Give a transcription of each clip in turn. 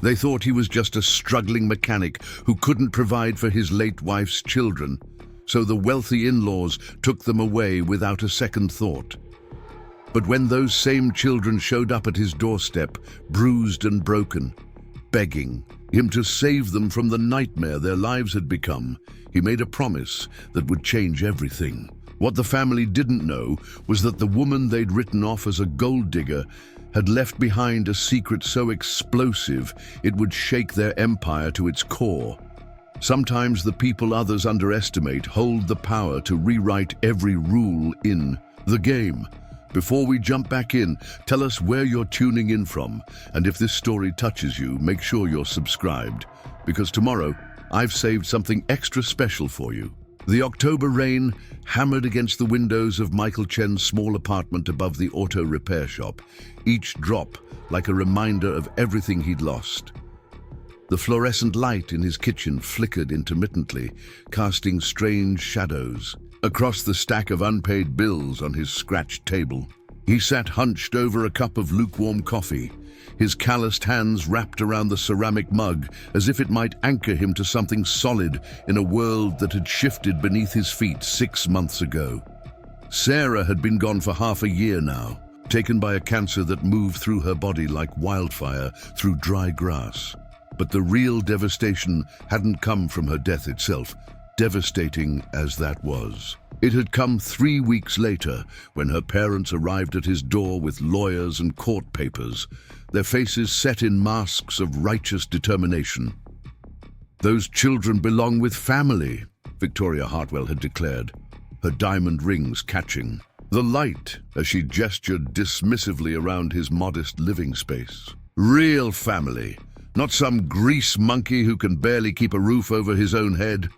They thought he was just a struggling mechanic who couldn't provide for his late wife's children, so the wealthy in-laws took them away without a second thought. But when those same children showed up at his doorstep, bruised and broken, begging him to save them from the nightmare their lives had become, he made a promise that would change everything. What the family didn't know was that the woman they'd written off as a gold digger had left behind a secret so explosive it would shake their empire to its core. Sometimes the people others underestimate hold the power to rewrite every rule in the game. Before we jump back in, tell us where you're tuning in from, and if this story touches you, make sure you're subscribed, because tomorrow I've saved something extra special for you. The October rain hammered against the windows of Michael Chen's small apartment above the auto repair shop, each drop like a reminder of everything he'd lost. The fluorescent light in his kitchen flickered intermittently, casting strange shadows across the stack of unpaid bills on his scratched table. He sat hunched over a cup of lukewarm coffee, his calloused hands wrapped around the ceramic mug as if it might anchor him to something solid in a world that had shifted beneath his feet 6 months ago. Sarah had been gone for half a year now, taken by a cancer that moved through her body like wildfire through dry grass. But the real devastation hadn't come from her death itself, devastating as that was. It had come 3 weeks later when her parents arrived at his door with lawyers and court papers, their faces set in masks of righteous determination. "Those children belong with family," Victoria Hartwell had declared, her diamond rings catching the light as she gestured dismissively around his modest living space. "Real family, not some grease monkey who can barely keep a roof over his own head."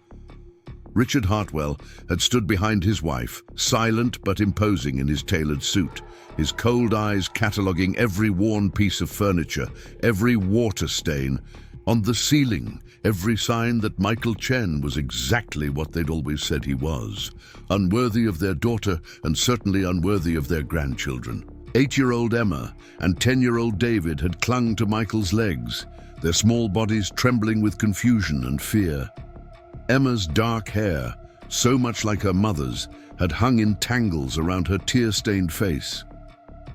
Richard Hartwell had stood behind his wife, silent but imposing in his tailored suit, his cold eyes cataloguing every worn piece of furniture, every water stain on the ceiling, every sign that Michael Chen was exactly what they'd always said he was, unworthy of their daughter and certainly unworthy of their grandchildren. 8-year-old Emma and 10-year-old David had clung to Michael's legs, their small bodies trembling with confusion and fear. Emma's dark hair, so much like her mother's, had hung in tangles around her tear-stained face.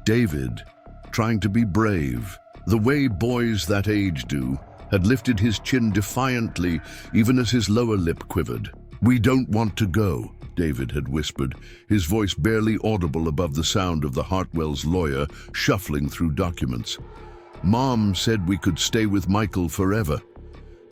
David, trying to be brave, the way boys that age do, had lifted his chin defiantly even as his lower lip quivered. "We don't want to go," David had whispered, his voice barely audible above the sound of the Hartwell's lawyer shuffling through documents. "Mom said we could stay with Michael forever."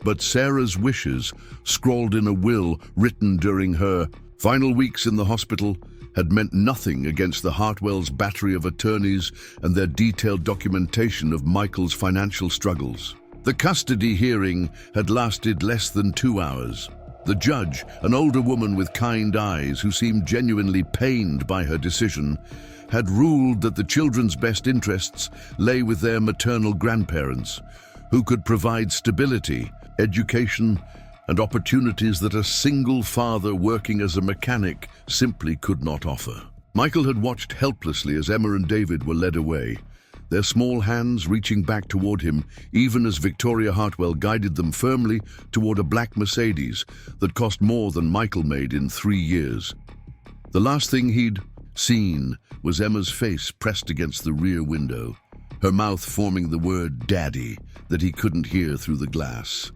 But Sarah's wishes, scrawled in a will written during her final weeks in the hospital, had meant nothing against the Hartwell's battery of attorneys and their detailed documentation of Michael's financial struggles. The custody hearing had lasted less than 2 hours. The judge, an older woman with kind eyes who seemed genuinely pained by her decision, had ruled that the children's best interests lay with their maternal grandparents, who could provide stability, education, and opportunities that a single father working as a mechanic simply could not offer. Michael had watched helplessly as Emma and David were led away, their small hands reaching back toward him, even as Victoria Hartwell guided them firmly toward a black Mercedes that cost more than Michael made in 3 years. The last thing he'd seen was Emma's face pressed against the rear window, her mouth forming the word "daddy" that he couldn't hear through the glass.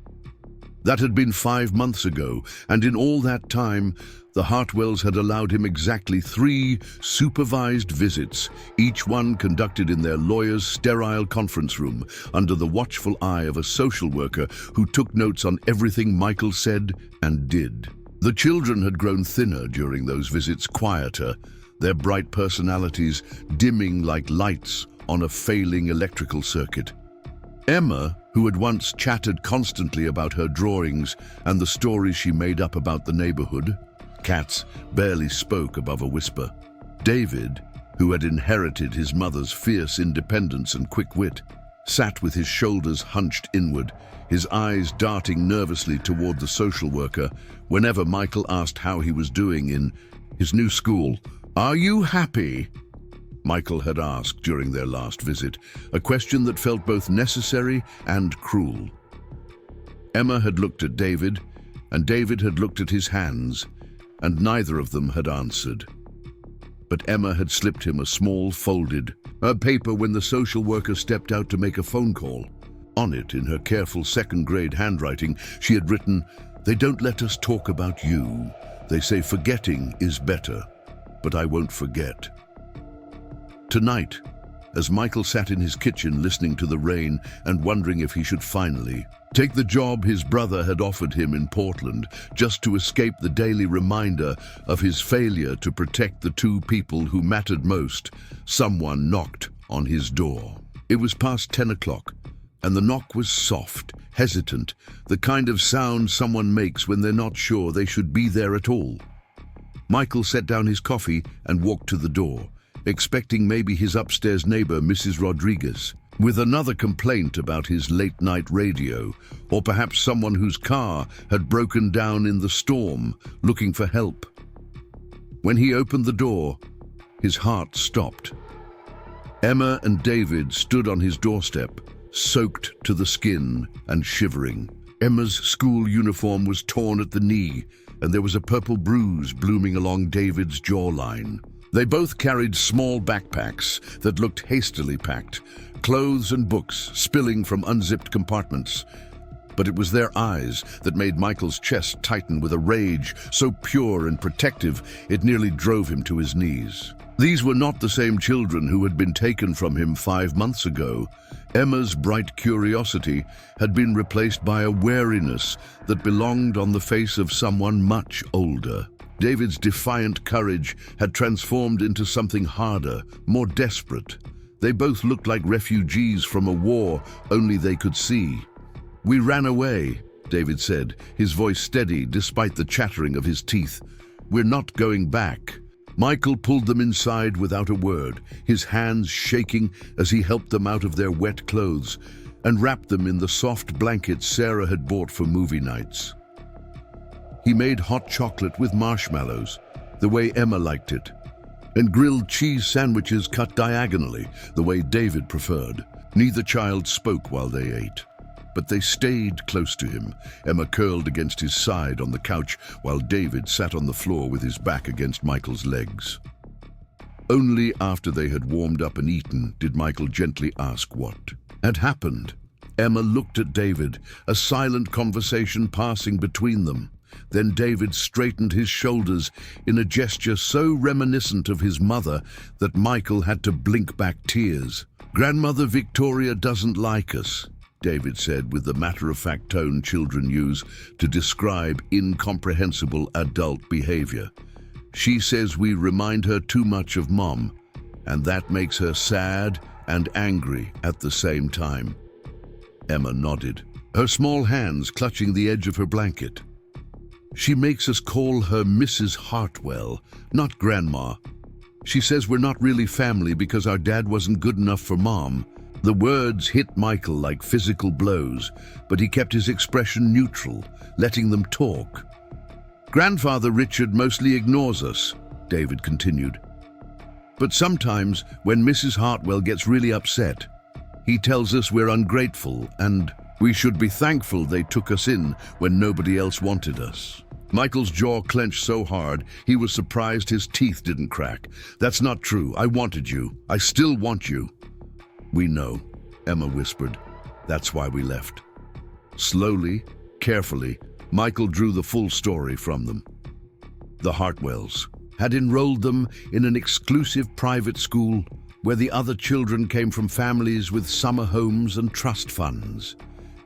That had been 5 months ago, and in all that time, the Hartwells had allowed him exactly 3 supervised visits, each one conducted in their lawyer's sterile conference room, under the watchful eye of a social worker who took notes on everything Michael said and did. The children had grown thinner during those visits, quieter, their bright personalities dimming like lights on a failing electrical circuit. Emma, who had once chattered constantly about her drawings and the stories she made up about the neighborhood, cats barely spoke above a whisper. David, who had inherited his mother's fierce independence and quick wit, sat with his shoulders hunched inward, his eyes darting nervously toward the social worker whenever Michael asked how he was doing in his new school. "Are you happy?" Michael had asked during their last visit, a question that felt both necessary and cruel. Emma had looked at David, and David had looked at his hands, and neither of them had answered. But Emma had slipped him a small folded paper when the social worker stepped out to make a phone call. On it, in her careful second-grade handwriting, she had written, "They don't let us talk about you. They say forgetting is better, but I won't forget." Tonight, as Michael sat in his kitchen listening to the rain and wondering if he should finally take the job his brother had offered him in Portland, just to escape the daily reminder of his failure to protect the two people who mattered most, someone knocked on his door. It was past 10 o'clock, and the knock was soft, hesitant, the kind of sound someone makes when they're not sure they should be there at all. Michael set down his coffee and walked to the door, expecting maybe his upstairs neighbor, Mrs. Rodriguez, with another complaint about his late-night radio, or perhaps someone whose car had broken down in the storm, looking for help. When he opened the door, his heart stopped. Emma and David stood on his doorstep, soaked to the skin and shivering. Emma's school uniform was torn at the knee, and there was a purple bruise blooming along David's jawline. They both carried small backpacks that looked hastily packed, clothes and books spilling from unzipped compartments. But it was their eyes that made Michael's chest tighten with a rage so pure and protective it nearly drove him to his knees. These were not the same children who had been taken from him 5 months ago. Emma's bright curiosity had been replaced by a wariness that belonged on the face of someone much older. David's defiant courage had transformed into something harder, more desperate. They both looked like refugees from a war only they could see. "We ran away," David said, his voice steady despite the chattering of his teeth. "We're not going back." Michael pulled them inside without a word, his hands shaking as he helped them out of their wet clothes and wrapped them in the soft blankets Sarah had bought for movie nights. He made hot chocolate with marshmallows, the way Emma liked it, and grilled cheese sandwiches cut diagonally, the way David preferred. Neither child spoke while they ate, but they stayed close to him, Emma curled against his side on the couch while David sat on the floor with his back against Michael's legs. Only after they had warmed up and eaten did Michael gently ask what had happened. Emma looked at David, a silent conversation passing between them. Then David straightened his shoulders in a gesture so reminiscent of his mother that Michael had to blink back tears. "Grandmother Victoria doesn't like us," David said with the matter-of-fact tone children use to describe incomprehensible adult behavior. "She says we remind her too much of Mom, and that makes her sad and angry at the same time." Emma nodded, her small hands clutching the edge of her blanket. "She makes us call her Mrs. Hartwell, not Grandma. She says we're not really family because our dad wasn't good enough for Mom." The words hit Michael like physical blows, but he kept his expression neutral, letting them talk. "Grandfather Richard mostly ignores us," David continued. "But sometimes, when Mrs. Hartwell gets really upset, he tells us we're ungrateful and we should be thankful they took us in when nobody else wanted us." Michael's jaw clenched so hard he was surprised his teeth didn't crack. "That's not true. I wanted you. I still want you." "We know," Emma whispered. "That's why we left." Slowly, carefully, Michael drew the full story from them. The Hartwells had enrolled them in an exclusive private school where the other children came from families with summer homes and trust funds.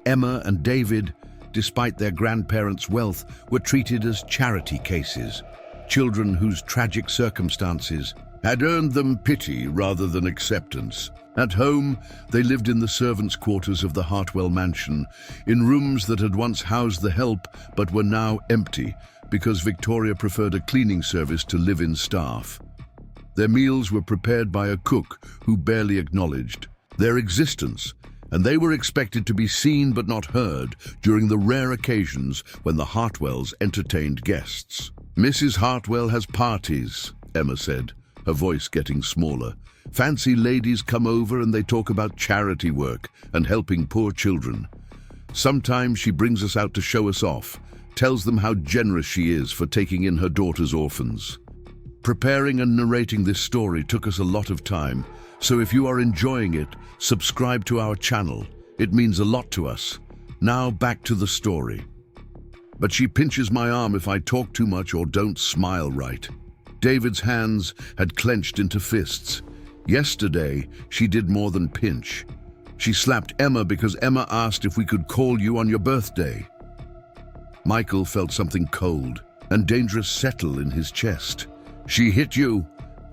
Emma and David, despite their grandparents' wealth, were treated as charity cases, children whose tragic circumstances had earned them pity rather than acceptance. At home, they lived in the servants' quarters of the Hartwell mansion, in rooms that had once housed the help but were now empty because Victoria preferred a cleaning service to live-in staff. Their meals were prepared by a cook who barely acknowledged their existence, and they were expected to be seen but not heard during the rare occasions when the Hartwells entertained guests. "Mrs. Hartwell has parties," Emma said, her voice getting smaller. Fancy ladies come over and they talk about charity work and helping poor children. Sometimes she brings us out to show us off, tells them how generous she is for taking in her daughter's orphans. Preparing and narrating this story took us a lot of time, so if you are enjoying it, subscribe to our channel. It means a lot to us. Now back to the story. But she pinches my arm if I talk too much or don't smile right. David's hands had clenched into fists. Yesterday, she did more than pinch. She slapped Emma because Emma asked if we could call you on your birthday. Michael felt something cold and dangerous settle in his chest. She hit you.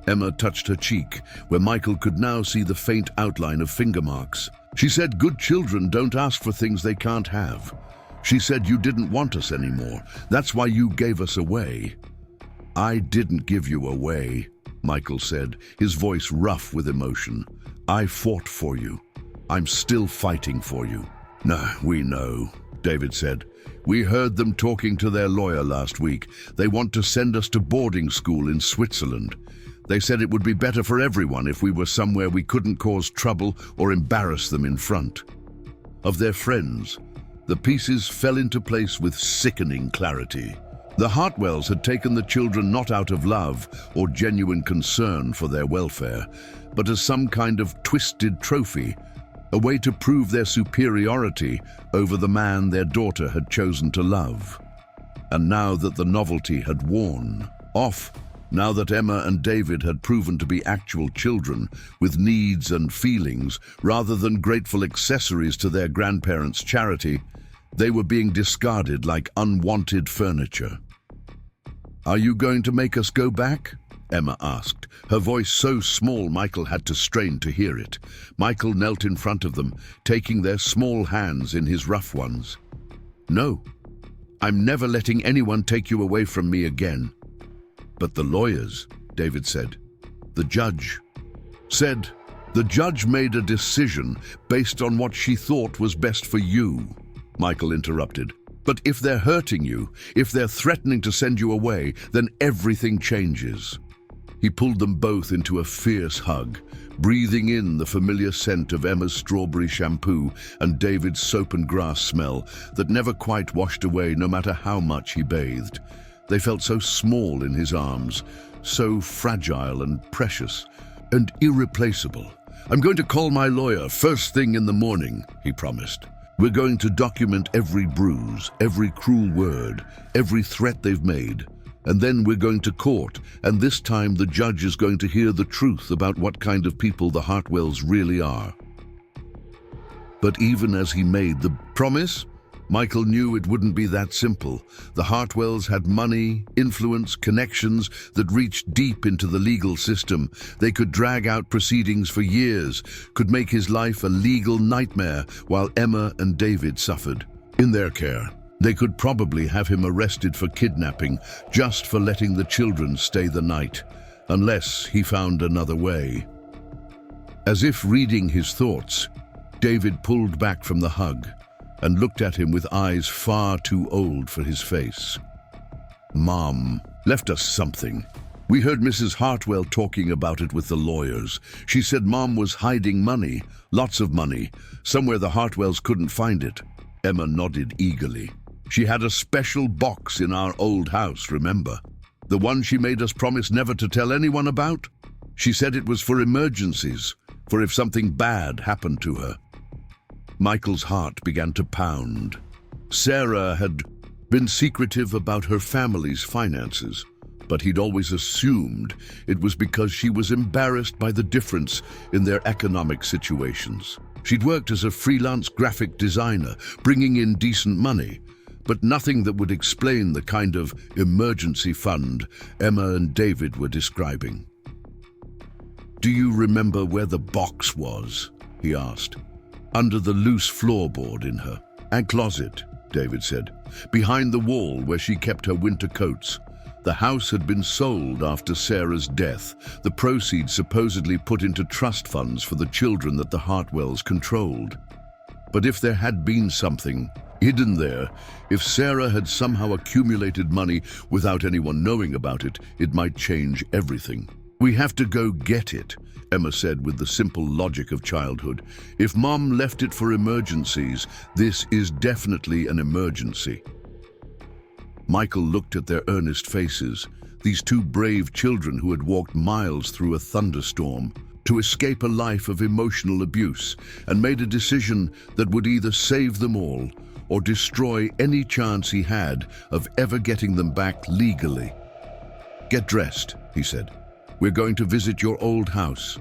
Emma touched her cheek, where Michael could now see the faint outline of finger marks. She said good children don't ask for things they can't have. She said you didn't want us anymore. That's why you gave us away. I didn't give you away, Michael said, his voice rough with emotion. I fought for you. I'm still fighting for you. No, we know, David said. We heard them talking to their lawyer last week. They want to send us to boarding school in Switzerland. They said it would be better for everyone if we were somewhere we couldn't cause trouble or embarrass them in front of their friends. The pieces fell into place with sickening clarity. The Hartwells had taken the children not out of love or genuine concern for their welfare, but as some kind of twisted trophy, a way to prove their superiority over the man their daughter had chosen to love. And now that the novelty had worn off, now that Emma and David had proven to be actual children with needs and feelings rather than grateful accessories to their grandparents' charity, they were being discarded like unwanted furniture. Are you going to make us go back? Emma asked, her voice so small Michael had to strain to hear it. Michael knelt in front of them, taking their small hands in his rough ones. No, I'm never letting anyone take you away from me again. But the lawyers, David said. The judge said. The judge made a decision based on what she thought was best for you, Michael interrupted. But if they're hurting you, if they're threatening to send you away, then everything changes. He pulled them both into a fierce hug, breathing in the familiar scent of Emma's strawberry shampoo and David's soap and grass smell that never quite washed away no matter how much he bathed. They felt so small in his arms, so fragile and precious and irreplaceable. I'm going to call my lawyer first thing in the morning, he promised. We're going to document every bruise, every cruel word, every threat they've made. And then we're going to court, and this time the judge is going to hear the truth about what kind of people the Hartwells really are. But even as he made the promise, Michael knew it wouldn't be that simple. The Hartwells had money, influence, connections that reached deep into the legal system. They could drag out proceedings for years, could make his life a legal nightmare while Emma and David suffered. In their care, they could probably have him arrested for kidnapping just for letting the children stay the night, unless he found another way. As if reading his thoughts, David pulled back from the hug and looked at him with eyes far too old for his face. Mom left us something. We heard Mrs. Hartwell talking about it with the lawyers. She said Mom was hiding money, lots of money, somewhere the Hartwells couldn't find it. Emma nodded eagerly. She had a special box in our old house, remember? The one she made us promise never to tell anyone about? She said it was for emergencies, for if something bad happened to her. Michael's heart began to pound. Sarah had been secretive about her family's finances, but he'd always assumed it was because she was embarrassed by the difference in their economic situations. She'd worked as a freelance graphic designer, bringing in decent money, but nothing that would explain the kind of emergency fund Emma and David were describing. Do you remember where the box was? He asked. Under the loose floorboard in her closet, David said, behind the wall where she kept her winter coats. The house had been sold after Sarah's death, the proceeds supposedly put into trust funds for the children that the Hartwells controlled. But if there had been something hidden there, if Sarah had somehow accumulated money without anyone knowing about it, it might change everything. "We have to go get it," Emma said with the simple logic of childhood. "If Mom left it for emergencies, this is definitely an emergency." Michael looked at their earnest faces, these two brave children who had walked miles through a thunderstorm to escape a life of emotional abuse, and made a decision that would either save them all or destroy any chance he had of ever getting them back legally. "Get dressed," he said. "We're going to visit your old house."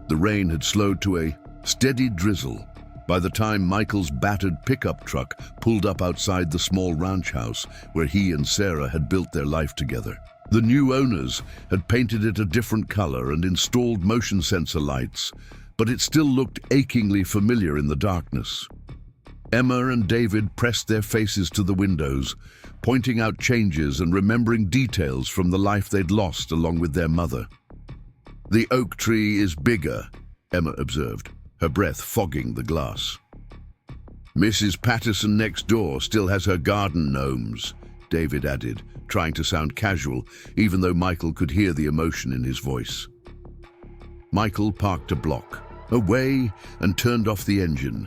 The rain had slowed to a steady drizzle by the time Michael's battered pickup truck pulled up outside the small ranch house where he and Sarah had built their life together. The new owners had painted it a different color and installed motion sensor lights, but it still looked achingly familiar in the darkness. Emma and David pressed their faces to the windows, pointing out changes and remembering details from the life they'd lost along with their mother. "The oak tree is bigger," Emma observed, her breath fogging the glass. "Mrs. Patterson next door still has her garden gnomes," David added, trying to sound casual, even though Michael could hear the emotion in his voice. Michael parked a block away and turned off the engine.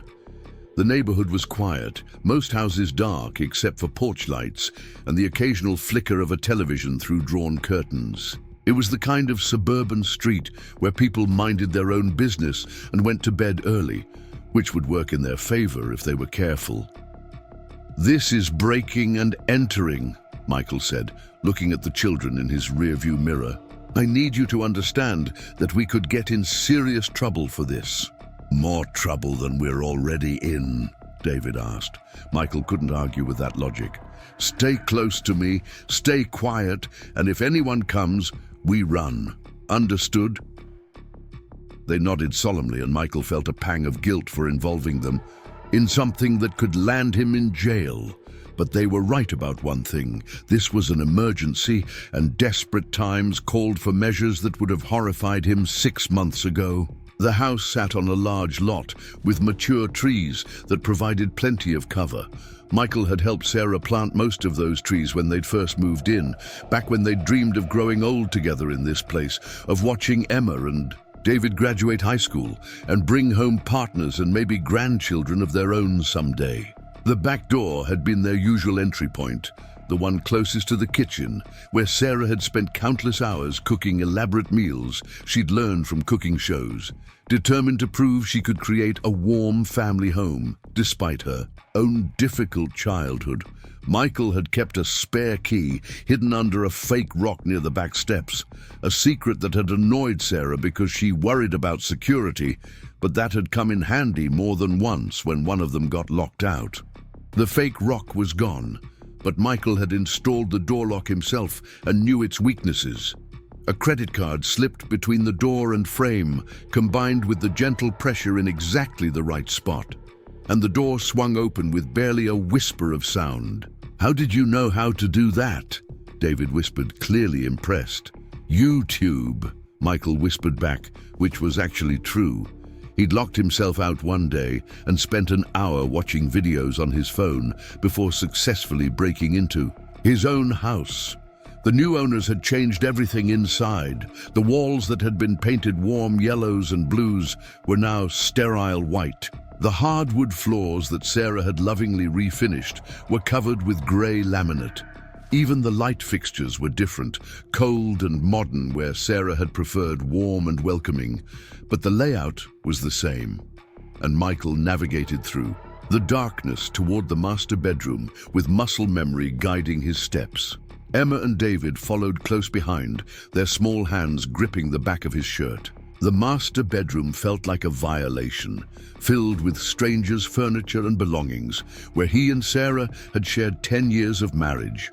The neighborhood was quiet, most houses dark except for porch lights and the occasional flicker of a television through drawn curtains. It was the kind of suburban street where people minded their own business and went to bed early, which would work in their favor if they were careful. "This is breaking and entering," Michael said, looking at the children in his rearview mirror. "I need you to understand that we could get in serious trouble for this." "More trouble than we're already in?" David asked. Michael couldn't argue with that logic. "Stay close to me, stay quiet, and if anyone comes, we run. Understood?" They nodded solemnly, and Michael felt a pang of guilt for involving them in something that could land him in jail. But they were right about one thing. This was an emergency, and desperate times called for measures that would have horrified him 6 months ago. The house sat on a large lot with mature trees that provided plenty of cover. Michael had helped Sarah plant most of those trees when they'd first moved in, back when they'd dreamed of growing old together in this place, of watching Emma and David graduate high school and bring home partners and maybe grandchildren of their own someday. The back door had been their usual entry point, the one closest to the kitchen, where Sarah had spent countless hours cooking elaborate meals she'd learned from cooking shows, determined to prove she could create a warm family home, despite her own difficult childhood. Michael had kept a spare key hidden under a fake rock near the back steps, a secret that had annoyed Sarah because she worried about security, but that had come in handy more than once when one of them got locked out. The fake rock was gone, but Michael had installed the door lock himself and knew its weaknesses. A credit card slipped between the door and frame, combined with the gentle pressure in exactly the right spot, and the door swung open with barely a whisper of sound. "How did you know how to do that?" David whispered, clearly impressed. "YouTube," Michael whispered back, which was actually true. He'd locked himself out one day and spent an hour watching videos on his phone before successfully breaking into his own house. The new owners had changed everything inside. The walls that had been painted warm yellows and blues were now sterile white. The hardwood floors that Sarah had lovingly refinished were covered with gray laminate. Even the light fixtures were different, cold and modern where Sarah had preferred warm and welcoming, but the layout was the same, and Michael navigated through the darkness toward the master bedroom with muscle memory guiding his steps. Emma and David followed close behind, their small hands gripping the back of his shirt. The master bedroom felt like a violation, filled with strangers' furniture and belongings, where he and Sarah had shared 10 years of marriage.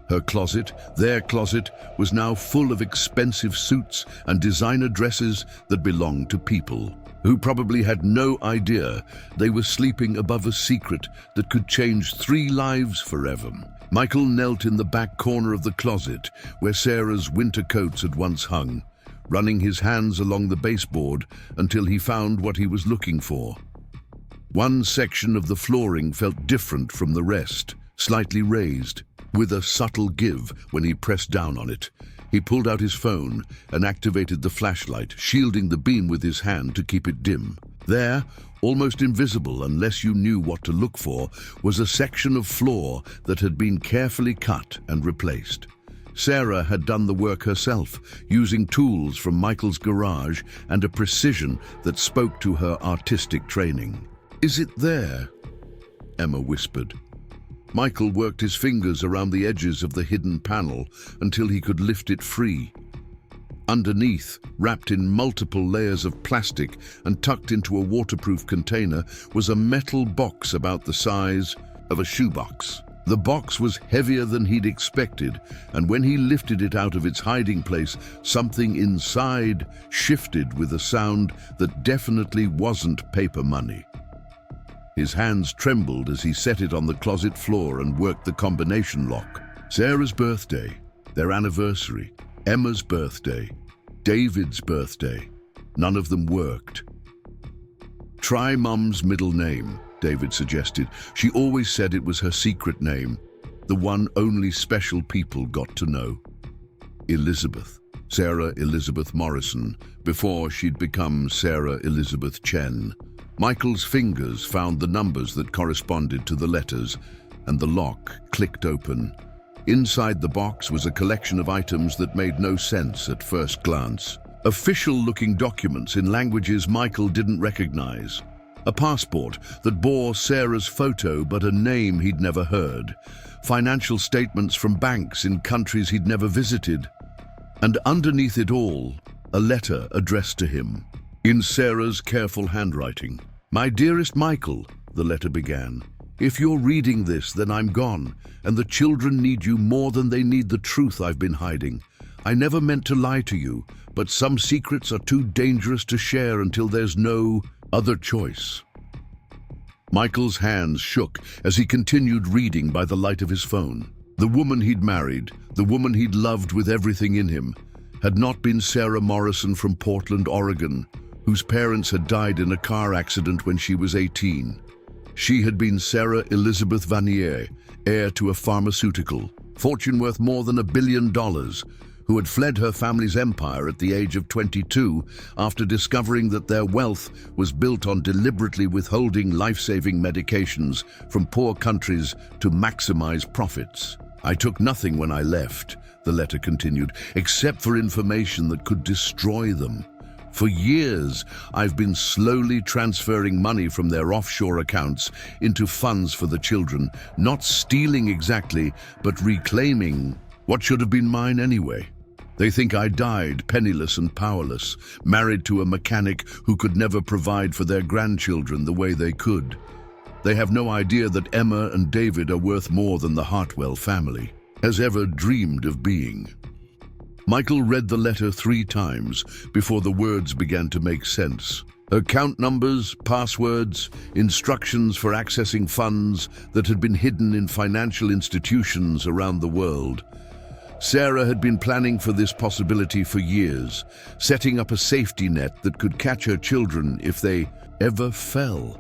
Her closet, their closet, was now full of expensive suits and designer dresses that belonged to people who probably had no idea they were sleeping above a secret that could change 3 lives forever. Michael knelt in the back corner of the closet where Sarah's winter coats had once hung, running his hands along the baseboard until he found what he was looking for. One section of the flooring felt different from the rest, slightly raised, with a subtle give when he pressed down on it. He pulled out his phone and activated the flashlight, shielding the beam with his hand to keep it dim. There, almost invisible unless you knew what to look for, was a section of floor that had been carefully cut and replaced. Sarah had done the work herself, using tools from Michael's garage and a precision that spoke to her artistic training. "Is it there?" Emma whispered. Michael worked his fingers around the edges of the hidden panel until he could lift it free. Underneath, wrapped in multiple layers of plastic and tucked into a waterproof container, was a metal box about the size of a shoebox. The box was heavier than he'd expected, and when he lifted it out of its hiding place, something inside shifted with a sound that definitely wasn't paper money. His hands trembled as he set it on the closet floor and worked the combination lock. Sarah's birthday, their anniversary, Emma's birthday, David's birthday. None of them worked. "Try Mum's middle name," David suggested. "She always said it was her secret name, the one only special people got to know." Elizabeth. Sarah Elizabeth Morrison, before she'd become Sarah Elizabeth Chen. Michael's fingers found the numbers that corresponded to the letters, and the lock clicked open. Inside the box was a collection of items that made no sense at first glance. Official-looking documents in languages Michael didn't recognize. A passport that bore Sarah's photo but a name he'd never heard. Financial statements from banks in countries he'd never visited. And underneath it all, a letter addressed to him. In Sarah's careful handwriting. "My dearest Michael," the letter began. "If you're reading this, then I'm gone, and the children need you more than they need the truth I've been hiding. I never meant to lie to you, but some secrets are too dangerous to share until there's no other choice." Michael's hands shook as he continued reading by the light of his phone. The woman he'd married, the woman he'd loved with everything in him, had not been Sarah Morrison from Portland, Oregon, whose parents had died in a car accident when she was 18. She had been Sarah Elizabeth Vanier, heir to a pharmaceutical, fortune worth more than $1 billion, who had fled her family's empire at the age of 22 after discovering that their wealth was built on deliberately withholding life-saving medications from poor countries to maximize profits. "I took nothing when I left," the letter continued, "except for information that could destroy them. For years, I've been slowly transferring money from their offshore accounts into funds for the children, not stealing exactly, but reclaiming what should have been mine anyway. They think I died penniless and powerless, married to a mechanic who could never provide for their grandchildren the way they could. They have no idea that Emma and David are worth more than the Hartwell family has ever dreamed of being." Michael read the letter 3 times before the words began to make sense. Account numbers, passwords, instructions for accessing funds that had been hidden in financial institutions around the world. Sarah had been planning for this possibility for years, setting up a safety net that could catch her children if they ever fell.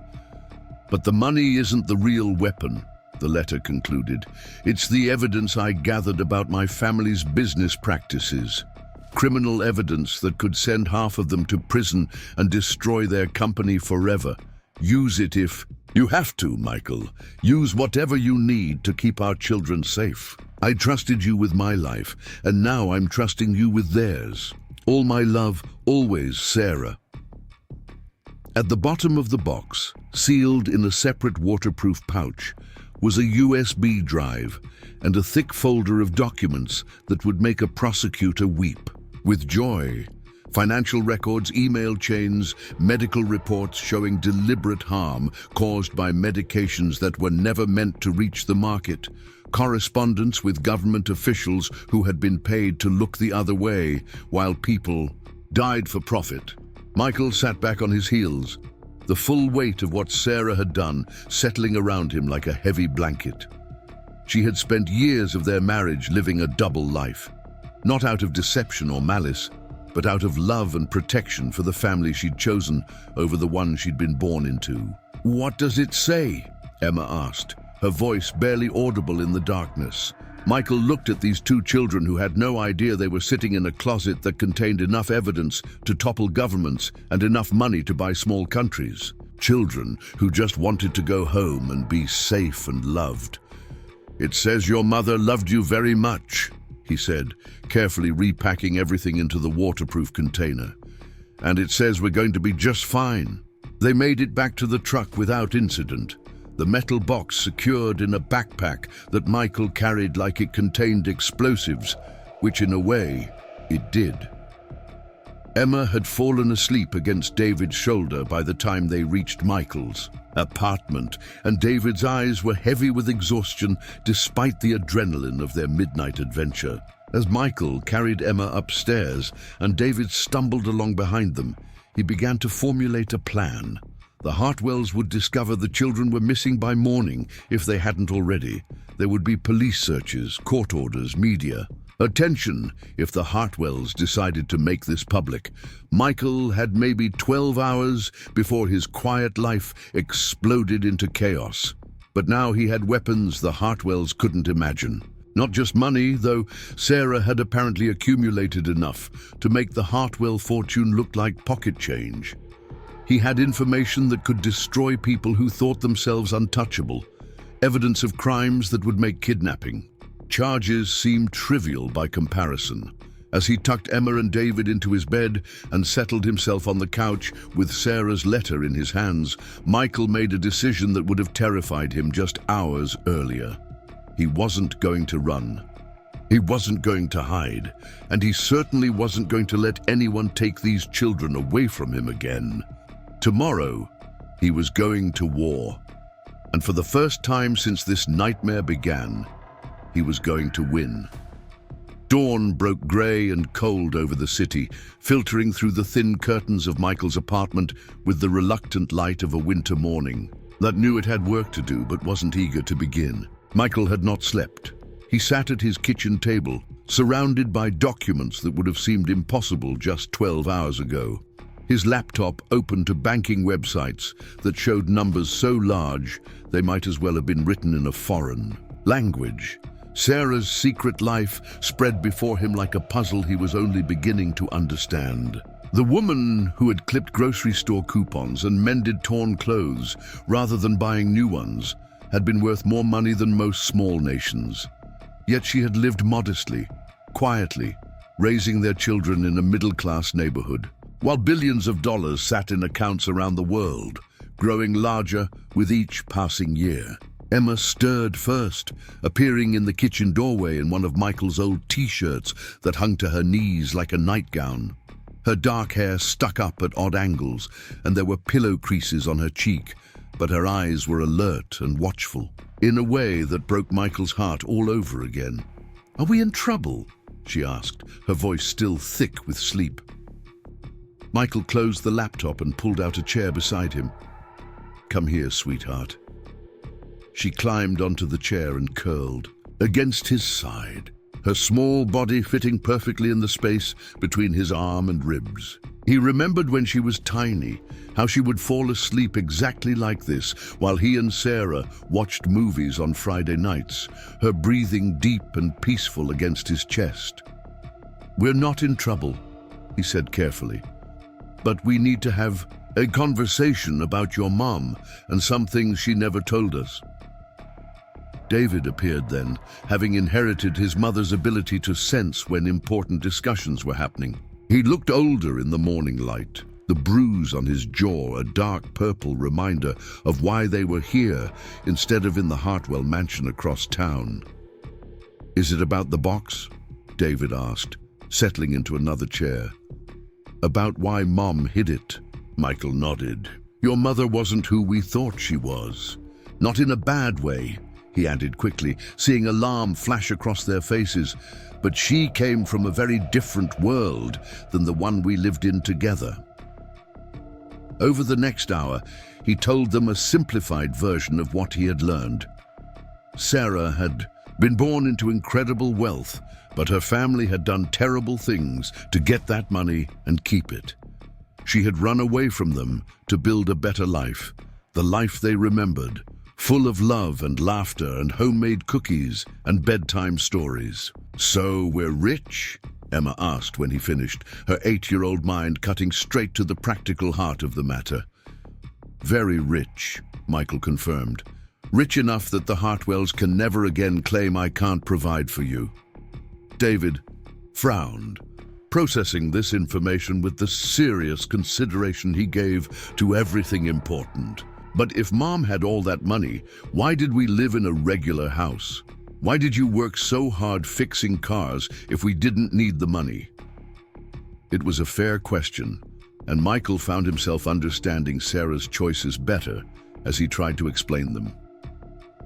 "But the money isn't the real weapon," the letter concluded. "It's the evidence I gathered about my family's business practices. Criminal evidence that could send half of them to prison and destroy their company forever. Use it if you have to, Michael. Use whatever you need to keep our children safe. I trusted you with my life, and now I'm trusting you with theirs. All my love, always, Sarah." At the bottom of the box, sealed in a separate waterproof pouch, was a USB drive and a thick folder of documents that would make a prosecutor weep with joy. Financial records, email chains, medical reports showing deliberate harm caused by medications that were never meant to reach the market, correspondence with government officials who had been paid to look the other way while people died for profit. Michael sat back on his heels, the full weight of what Sarah had done settling around him like a heavy blanket. She had spent years of their marriage living a double life, not out of deception or malice, but out of love and protection for the family she'd chosen over the one she'd been born into. "What does it say?" Emma asked, her voice barely audible in the darkness. Michael looked at these two children who had no idea they were sitting in a closet that contained enough evidence to topple governments and enough money to buy small countries. Children who just wanted to go home and be safe and loved. "It says your mother loved you very much," he said, carefully repacking everything into the waterproof container. "And it says we're going to be just fine." They made it back to the truck without incident, the metal box secured in a backpack that Michael carried like it contained explosives, which in a way, it did. Emma had fallen asleep against David's shoulder by the time they reached Michael's apartment, and David's eyes were heavy with exhaustion despite the adrenaline of their midnight adventure. As Michael carried Emma upstairs and David stumbled along behind them, he began to formulate a plan. The Hartwells would discover the children were missing by morning if they hadn't already. There would be police searches, court orders, media. Attention if the Hartwells decided to make this public. Michael had maybe 12 hours before his quiet life exploded into chaos. But now he had weapons the Hartwells couldn't imagine. Not just money, though Sarah had apparently accumulated enough to make the Hartwell fortune look like pocket change. He had information that could destroy people who thought themselves untouchable, evidence of crimes that would make kidnapping. Charges seemed trivial by comparison. As he tucked Emma and David into his bed and settled himself on the couch with Sarah's letter in his hands, Michael made a decision that would have terrified him just hours earlier. He wasn't going to run. He wasn't going to hide, and he certainly wasn't going to let anyone take these children away from him again. Tomorrow, he was going to war, and for the first time since this nightmare began, he was going to win. Dawn broke grey and cold over the city, filtering through the thin curtains of Michael's apartment with the reluctant light of a winter morning that knew it had work to do but wasn't eager to begin. Michael had not slept. He sat at his kitchen table, surrounded by documents that would have seemed impossible just 12 hours ago. His laptop opened to banking websites that showed numbers so large they might as well have been written in a foreign language. Sarah's secret life spread before him like a puzzle he was only beginning to understand. The woman who had clipped grocery store coupons and mended torn clothes rather than buying new ones had been worth more money than most small nations. Yet she had lived modestly, quietly, raising their children in a middle-class neighborhood, while billions of dollars sat in accounts around the world, growing larger with each passing year. Emma stirred first, appearing in the kitchen doorway in one of Michael's old t-shirts that hung to her knees like a nightgown. Her dark hair stuck up at odd angles, and there were pillow creases on her cheek, but her eyes were alert and watchful, in a way that broke Michael's heart all over again. "Are we in trouble?" she asked, her voice still thick with sleep. Michael closed the laptop and pulled out a chair beside him. "Come here, sweetheart." She climbed onto the chair and curled against his side, her small body fitting perfectly in the space between his arm and ribs. He remembered when she was tiny, how she would fall asleep exactly like this while he and Sarah watched movies on Friday nights, her breathing deep and peaceful against his chest. "We're not in trouble," he said carefully, "but we need to have a conversation about your mom and some things she never told us." David appeared then, having inherited his mother's ability to sense when important discussions were happening. He looked older in the morning light, the bruise on his jaw a dark purple reminder of why they were here instead of in the Hartwell mansion across town. "Is it about the box?" David asked, settling into another chair. "About why Mom hid it?" Michael nodded. "Your mother wasn't who we thought she was. Not in a bad way," he added quickly, seeing alarm flash across their faces. "But she came from a very different world than the one we lived in together." Over the next hour, he told them a simplified version of what he had learned. Sarah had been born into incredible wealth, but her family had done terrible things to get that money and keep it. She had run away from them to build a better life, the life they remembered, full of love and laughter and homemade cookies and bedtime stories. "So we're rich?" Emma asked when he finished, her 8-year-old mind cutting straight to the practical heart of the matter. "Very rich," Michael confirmed. "Rich enough that the Hartwells can never again claim I can't provide for you." David frowned, processing this information with the serious consideration he gave to everything important. "But if Mom had all that money, why did we live in a regular house? Why did you work so hard fixing cars if we didn't need the money?" It was a fair question, and Michael found himself understanding Sarah's choices better as he tried to explain them.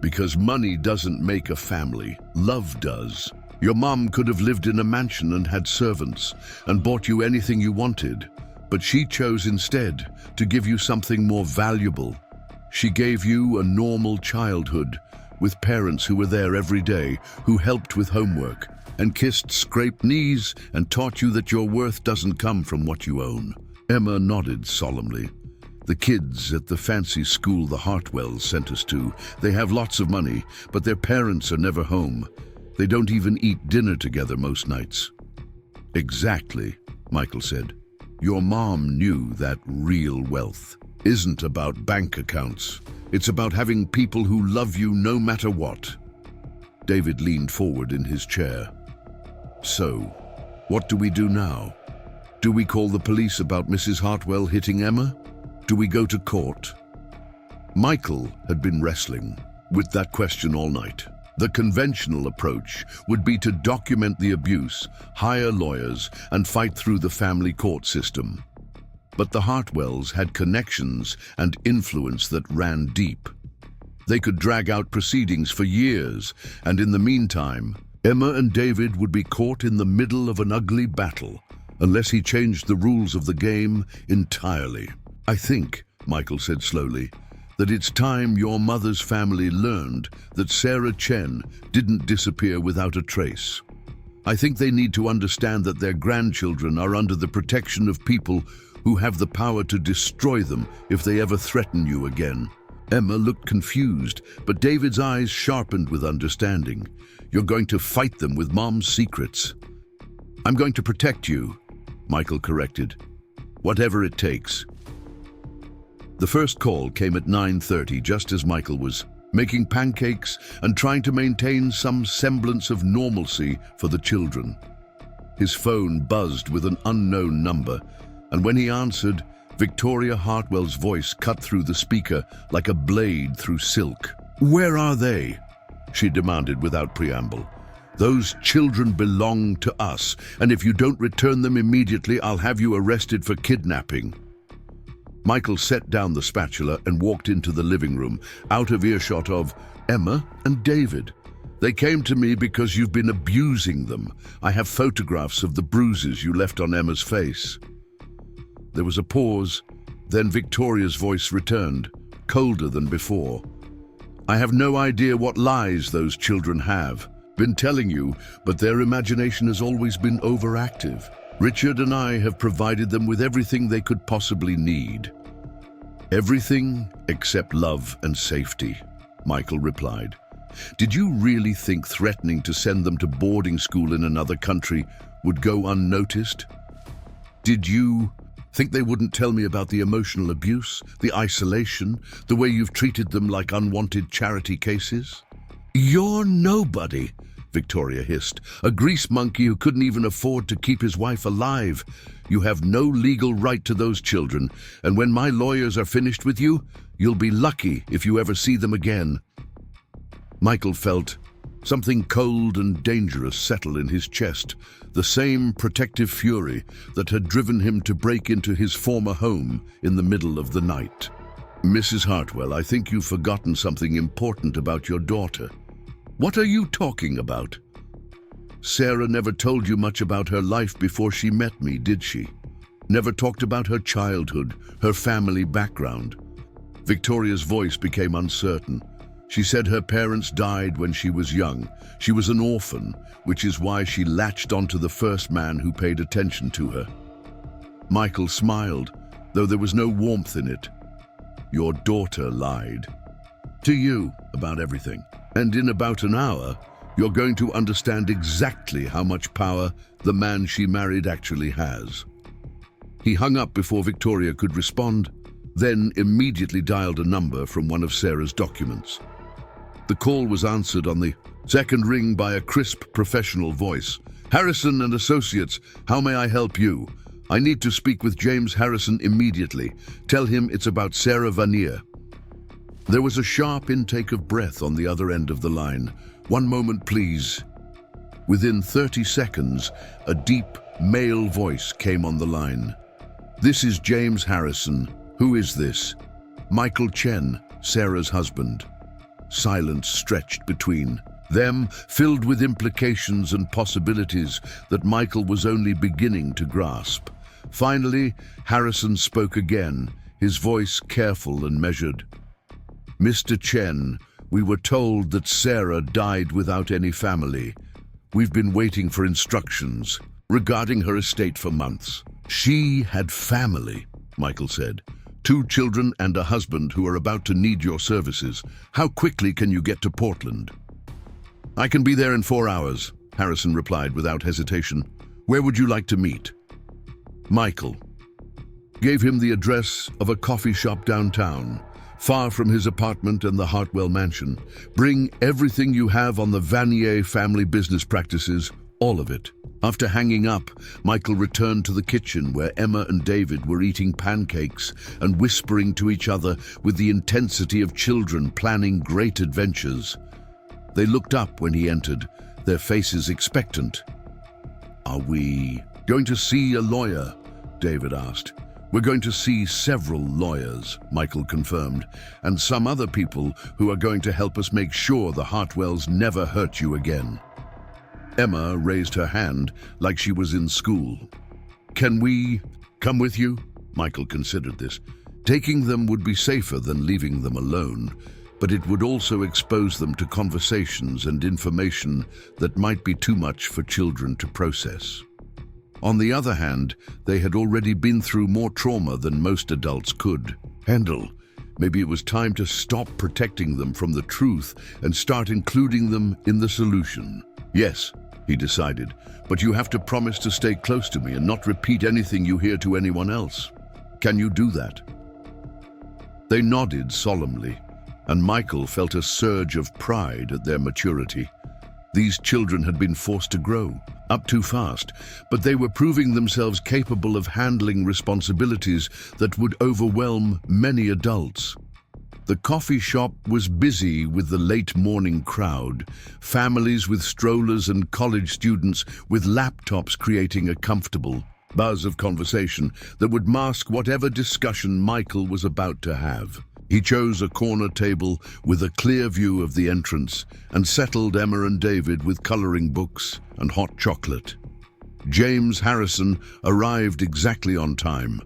"Because money doesn't make a family, love does. Your mom could have lived in a mansion and had servants and bought you anything you wanted, but she chose instead to give you something more valuable. She gave you a normal childhood with parents who were there every day, who helped with homework and kissed scraped knees and taught you that your worth doesn't come from what you own." Emma nodded solemnly. "The kids at the fancy school the Hartwells sent us to, they have lots of money, but their parents are never home. They don't even eat dinner together most nights." "Exactly," Michael said. "Your mom knew that real wealth isn't about bank accounts. It's about having people who love you no matter what." David leaned forward in his chair. "So, what do we do now? Do we call the police about Mrs. Hartwell hitting Emma? Do we go to court?" Michael had been wrestling with that question all night. The conventional approach would be to document the abuse, hire lawyers, and fight through the family court system. But the Hartwells had connections and influence that ran deep. They could drag out proceedings for years, and in the meantime, Emma and David would be caught in the middle of an ugly battle, unless he changed the rules of the game entirely. "I think," Michael said slowly, "that it's time your mother's family learned that Sarah Chen didn't disappear without a trace. I think they need to understand that their grandchildren are under the protection of people who have the power to destroy them if they ever threaten you again." Emma looked confused, but David's eyes sharpened with understanding. "You're going to fight them with Mom's secrets." "I'm going to protect you," Michael corrected. "Whatever it takes." The first call came at 9:30, just as Michael was making pancakes and trying to maintain some semblance of normalcy for the children. His phone buzzed with an unknown number, and when he answered, Victoria Hartwell's voice cut through the speaker like a blade through silk. "Where are they?" she demanded without preamble. "Those children belong to us, and if you don't return them immediately, I'll have you arrested for kidnapping." Michael set down the spatula and walked into the living room, out of earshot of Emma and David. "They came to me because you've been abusing them. I have photographs of the bruises you left on Emma's face." There was a pause, then Victoria's voice returned, colder than before. "I have no idea what lies those children have. Been telling you, but their imagination has always been overactive. Richard and I have provided them with everything they could possibly need." "Everything except love and safety," Michael replied. "Did you really think threatening to send them to boarding school in another country would go unnoticed? Did you think they wouldn't tell me about the emotional abuse, the isolation, the way you've treated them like unwanted charity cases?" "You're nobody," Victoria hissed. "A grease monkey who couldn't even afford to keep his wife alive. You have no legal right to those children, and when my lawyers are finished with you, you'll be lucky if you ever see them again." Michael felt something cold and dangerous settle in his chest, the same protective fury that had driven him to break into his former home in the middle of the night. "Mrs. Hartwell, I think you've forgotten something important about your daughter." "What are you talking about?" "Sarah never told you much about her life before she met me, did she? Never talked about her childhood, her family background." Victoria's voice became uncertain. She said her parents died when she was young. She was an orphan, which is why she latched onto the first man who paid attention to her. Michael smiled, though there was no warmth in it. "Your daughter lied." to you about everything. And in about an hour, you're going to understand exactly how much power the man she married actually has." He hung up before Victoria could respond, then immediately dialed a number from one of Sarah's documents. The call was answered on the second ring by a crisp professional voice. "Harrison and Associates, how may I help you? I need to speak with James Harrison immediately. Tell him it's about Sarah Vanier." There was a sharp intake of breath on the other end of the line. "One moment, please." Within 30 seconds, a deep, male voice came on the line. "This is James Harrison. Who is this?" "Michael Chen, Sarah's husband." Silence stretched between them, filled with implications and possibilities that Michael was only beginning to grasp. Finally, Harrison spoke again, his voice careful and measured. "Mr. Chen, we were told that Sarah died without any family. We've been waiting for instructions regarding her estate for months." "She had family," Michael said. "2 children and a husband who are about to need your services. How quickly can you get to Portland?" "I can be there in 4 hours," Harrison replied without hesitation. "Where would you like to meet?" Michael gave him the address of a coffee shop downtown, far from his apartment and the Hartwell mansion. "Bring everything you have on the Vanier family business practices, all of it." After hanging up, Michael returned to the kitchen where Emma and David were eating pancakes and whispering to each other with the intensity of children planning great adventures. They looked up when he entered, their faces expectant. "Are we going to see a lawyer?" David asked. "We're going to see several lawyers," Michael confirmed, "and some other people who are going to help us make sure the Hartwells never hurt you again." Emma raised her hand like she was in school. "Can we come with you?" Michael considered this. Taking them would be safer than leaving them alone, but it would also expose them to conversations and information that might be too much for children to process. On the other hand, they had already been through more trauma than most adults could handle. Maybe it was time to stop protecting them from the truth and start including them in the solution. "Yes," he decided, "but you have to promise to stay close to me and not repeat anything you hear to anyone else. Can you do that?" They nodded solemnly, and Michael felt a surge of pride at their maturity. These children had been forced to grow up too fast, but they were proving themselves capable of handling responsibilities that would overwhelm many adults. The coffee shop was busy with the late morning crowd, families with strollers and college students with laptops creating a comfortable buzz of conversation that would mask whatever discussion Michael was about to have. He chose a corner table with a clear view of the entrance and settled Emma and David with coloring books and hot chocolate. James Harrison arrived exactly on time,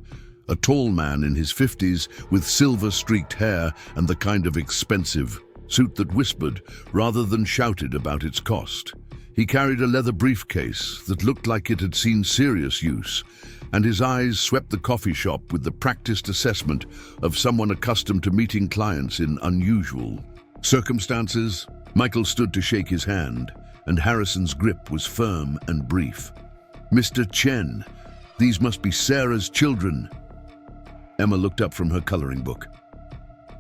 a tall man in his 50s with silver-streaked hair and the kind of expensive suit that whispered rather than shouted about its cost. He carried a leather briefcase that looked like it had seen serious use, and his eyes swept the coffee shop with the practiced assessment of someone accustomed to meeting clients in unusual circumstances. Michael stood to shake his hand, and Harrison's grip was firm and brief. "Mr. Chen, these must be Sarah's children." Emma looked up from her coloring book.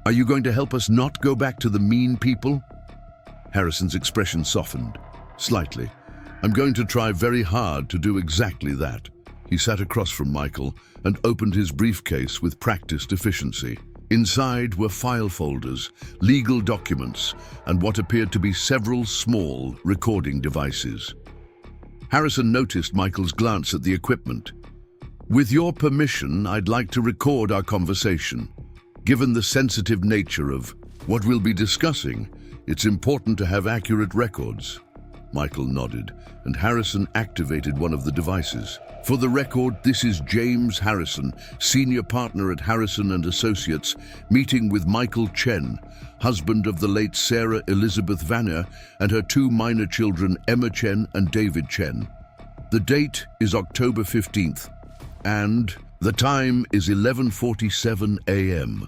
"Are you going to help us not go back to the mean people?" Harrison's expression softened slightly. "I'm going to try very hard to do exactly that." He sat across from Michael and opened his briefcase with practiced efficiency. Inside were file folders, legal documents, and what appeared to be several small recording devices. Harrison noticed Michael's glance at the equipment. "With your permission, I'd like to record our conversation. Given the sensitive nature of what we'll be discussing, it's important to have accurate records." Michael nodded, and Harrison activated one of the devices. "For the record, this is James Harrison, senior partner at Harrison and Associates, meeting with Michael Chen, husband of the late Sarah Elizabeth Vanier and her 2 minor children, Emma Chen and David Chen. The date is October 15th, and the time is 11:47 a.m.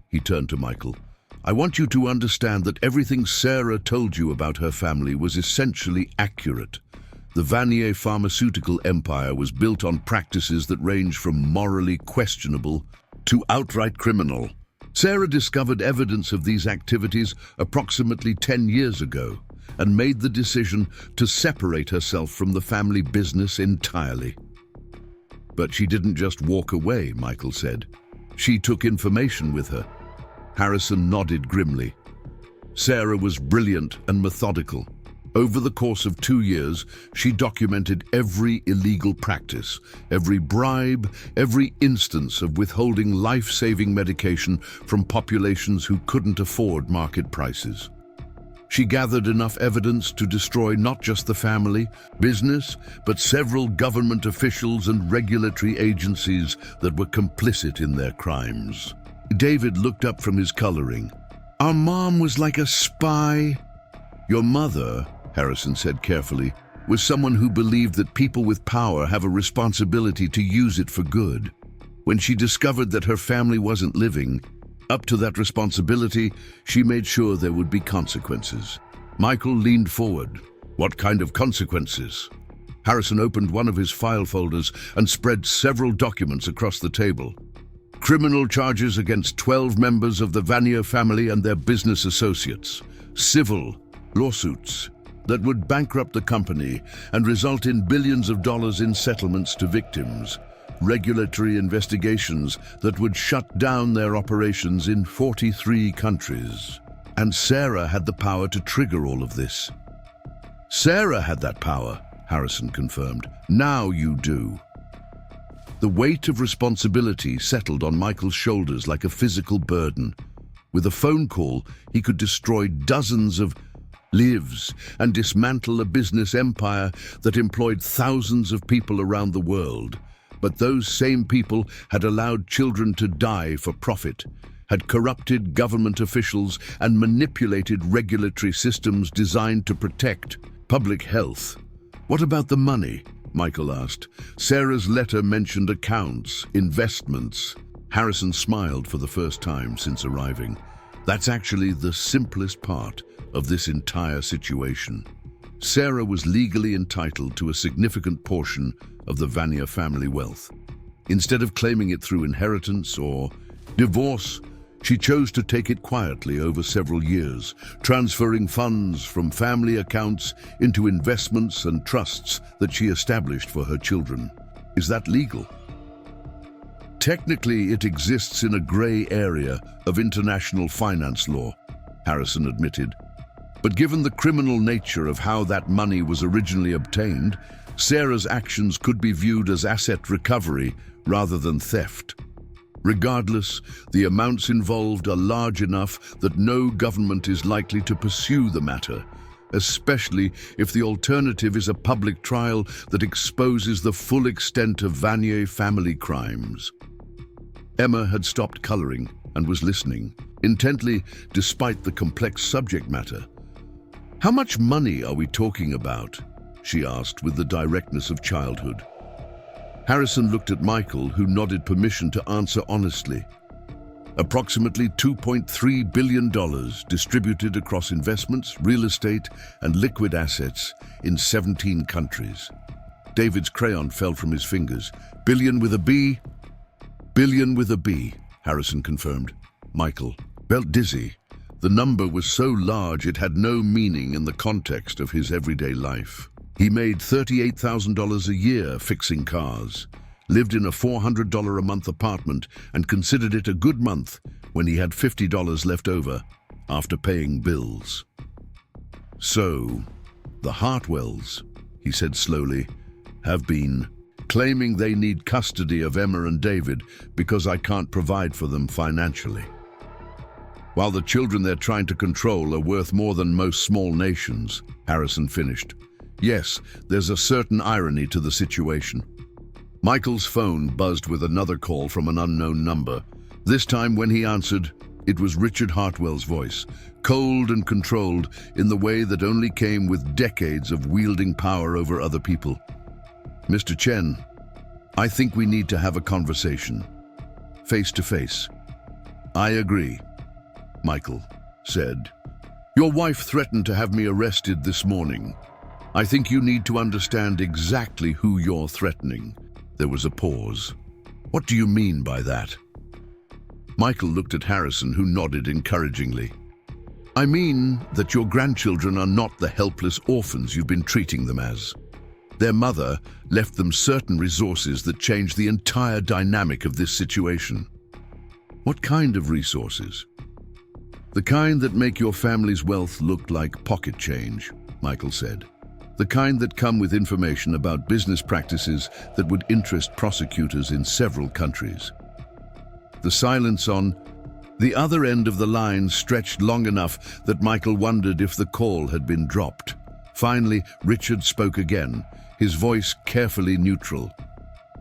He turned to Michael. I want you to understand that everything Sarah told you about her family was essentially accurate. The Vanier pharmaceutical empire was built on practices that range from morally questionable to outright criminal. Sarah discovered evidence of these activities approximately 10 years ago and made the decision to separate herself from the family business entirely. But she didn't just walk away, Michael said. She took information with her. Harrison nodded grimly. Sarah was brilliant and methodical. Over the course of 2 years, she documented every illegal practice, every bribe, every instance of withholding life-saving medication from populations who couldn't afford market prices. She gathered enough evidence to destroy not just the family, business, but several government officials and regulatory agencies that were complicit in their crimes. David looked up from his coloring. Our mom was like a spy. Your mother, Harrison said carefully, was someone who believed that people with power have a responsibility to use it for good. When she discovered that her family wasn't living up to that responsibility, she made sure there would be consequences. Michael leaned forward. What kind of consequences? Harrison opened one of his file folders and spread several documents across the table. Criminal charges against 12 members of the Vanier family and their business associates. Civil lawsuits that would bankrupt the company and result in billions of dollars in settlements to victims. Regulatory investigations that would shut down their operations in 43 countries. And Sarah had the power to trigger all of this. Sarah had that power, Harrison confirmed. Now you do. The weight of responsibility settled on Michael's shoulders like a physical burden. With a phone call, he could destroy dozens of lives and dismantle a business empire that employed thousands of people around the world. But those same people had allowed children to die for profit, had corrupted government officials and manipulated regulatory systems designed to protect public health. What about the money? Michael asked. Sarah's letter mentioned accounts, investments. Harrison smiled for the first time since arriving. That's actually the simplest part of this entire situation. Sarah was legally entitled to a significant portion of the Vanier family wealth. Instead of claiming it through inheritance or divorce, she chose to take it quietly over several years, transferring funds from family accounts into investments and trusts that she established for her children. Is that legal? Technically, it exists in a gray area of international finance law, Harrison admitted. But given the criminal nature of how that money was originally obtained, Sarah's actions could be viewed as asset recovery rather than theft. Regardless, the amounts involved are large enough that no government is likely to pursue the matter, especially if the alternative is a public trial that exposes the full extent of Vanier family crimes. Emma had stopped coloring and was listening intently despite the complex subject matter. How much money are we talking about? She asked with the directness of childhood. Harrison looked at Michael, who nodded permission to answer honestly. Approximately $2.3 billion distributed across investments, real estate, and liquid assets in 17 countries. David's crayon fell from his fingers. Billion with a B? Billion with a B, Harrison confirmed. Michael felt dizzy. The number was so large it had no meaning in the context of his everyday life. He made $38,000 a year fixing cars, lived in a $400 a month apartment, and considered it a good month when he had $50 left over after paying bills. So, the Hartwells, he said slowly, have been claiming they need custody of Emma and David because I can't provide for them financially. While the children they're trying to control are worth more than most small nations, Harrison finished. Yes, there's a certain irony to the situation. Michael's phone buzzed with another call from an unknown number. This time when he answered, it was Richard Hartwell's voice, cold and controlled in the way that only came with decades of wielding power over other people. Mr. Chen, I think we need to have a conversation. Face to face. I agree. Michael said. "Your wife threatened to have me arrested this morning. I think you need to understand exactly who you're threatening." There was a pause. "What do you mean by that?" Michael looked at Harrison, who nodded encouragingly. "I mean that your grandchildren are not the helpless orphans you've been treating them as. Their mother left them certain resources that changed the entire dynamic of this situation." "What kind of resources?" "The kind that make your family's wealth look like pocket change," Michael said. "The kind that come with information about business practices that would interest prosecutors in several countries." The silence on the other end of the line stretched long enough that Michael wondered if the call had been dropped. Finally, Richard spoke again, his voice carefully neutral.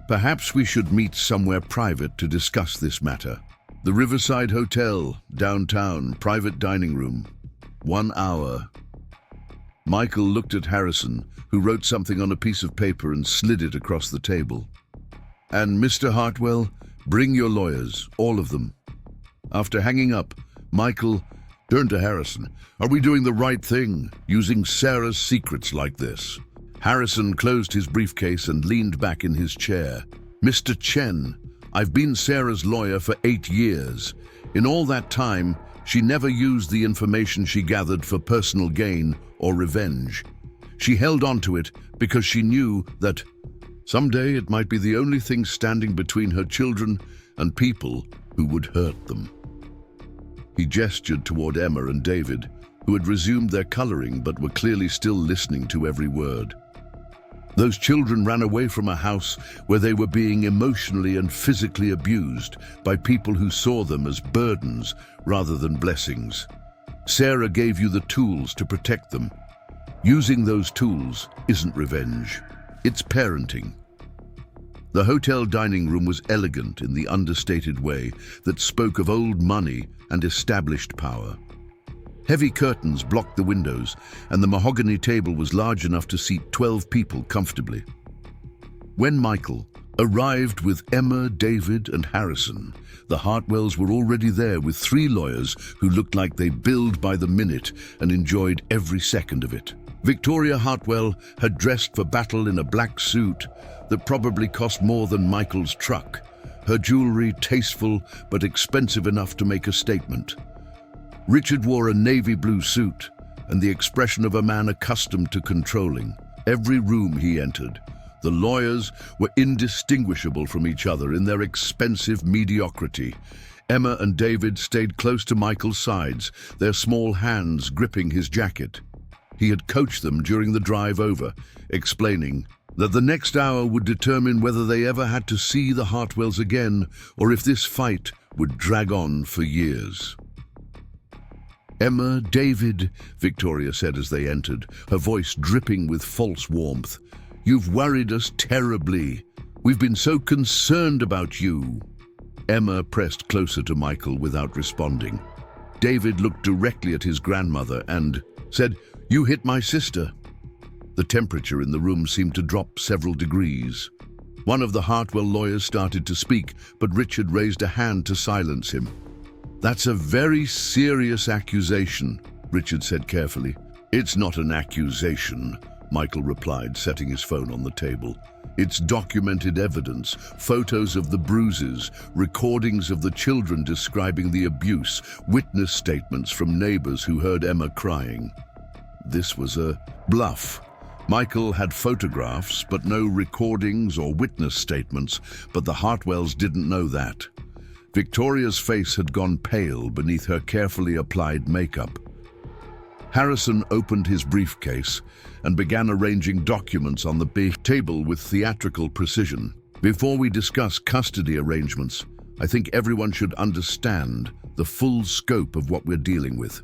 "Perhaps we should meet somewhere private to discuss this matter. The Riverside Hotel, downtown, private dining room. 1 hour." Michael looked at Harrison, who wrote something on a piece of paper and slid it across the table. "And Mr. Hartwell, bring your lawyers, all of them." After hanging up, Michael turned to Harrison. "Are we doing the right thing, using Sarah's secrets like this?" Harrison closed his briefcase and leaned back in his chair. "Mr. Chen, I've been Sarah's lawyer for 8 years. In all that time, she never used the information she gathered for personal gain or revenge. She held on to it because she knew that someday it might be the only thing standing between her children and people who would hurt them." He gestured toward Emma and David, who had resumed their coloring but were clearly still listening to every word. "Those children ran away from a house where they were being emotionally and physically abused by people who saw them as burdens rather than blessings. Sarah gave you the tools to protect them. Using those tools isn't revenge, it's parenting." The hotel dining room was elegant in the understated way that spoke of old money and established power. Heavy curtains blocked the windows, and the mahogany table was large enough to seat 12 people comfortably. When Michael arrived with Emma, David, and Harrison, the Hartwells were already there with 3 lawyers who looked like they billed by the minute and enjoyed every second of it. Victoria Hartwell had dressed for battle in a black suit that probably cost more than Michael's truck, her jewelry tasteful but expensive enough to make a statement. Richard wore a navy blue suit and the expression of a man accustomed to controlling. Every room he entered, the lawyers were indistinguishable from each other in their expensive mediocrity. Emma and David stayed close to Michael's sides, their small hands gripping his jacket. He had coached them during the drive over, explaining that the next hour would determine whether they ever had to see the Hartwells again or if this fight would drag on for years. "Emma, David," Victoria said as they entered, her voice dripping with false warmth, "you've worried us terribly. We've been so concerned about you." Emma pressed closer to Michael without responding. David looked directly at his grandmother and said, "You hit my sister." The temperature in the room seemed to drop several degrees. One of the Hartwell lawyers started to speak, but Richard raised a hand to silence him. "That's a very serious accusation," Richard said carefully. "It's not an accusation," Michael replied, setting his phone on the table. "It's documented evidence, photos of the bruises, recordings of the children describing the abuse, witness statements from neighbors who heard Emma crying." This was a bluff. Michael had photographs, but no recordings or witness statements, but the Hartwells didn't know that. Victoria's face had gone pale beneath her carefully applied makeup. Harrison opened his briefcase and began arranging documents on the big table with theatrical precision. "Before we discuss custody arrangements, I think everyone should understand the full scope of what we're dealing with."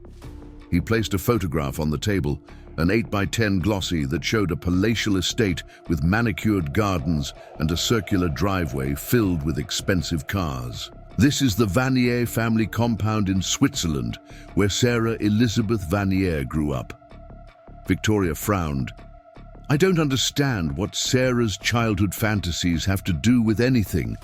He placed a photograph on the table, an 8x10 glossy that showed a palatial estate with manicured gardens and a circular driveway filled with expensive cars. "This is the Vanier family compound in Switzerland, where Sarah Elizabeth Vanier grew up." Victoria frowned. "I don't understand what Sarah's childhood fantasies have to do with anything."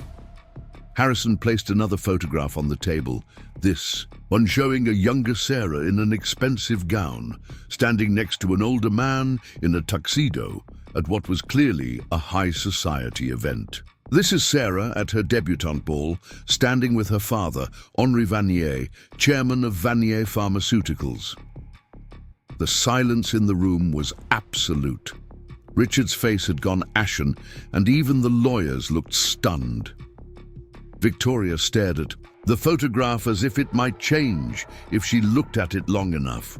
Harrison placed another photograph on the table. "This on showing a younger Sarah in an expensive gown, standing next to an older man in a tuxedo at what was clearly a high society event. This is Sarah at her debutante ball, standing with her father, Henri Vanier, chairman of Vanier Pharmaceuticals. The silence in the room was absolute. Richard's face had gone ashen, and even the lawyers looked stunned. Victoria stared at the photograph as if it might change if she looked at it long enough.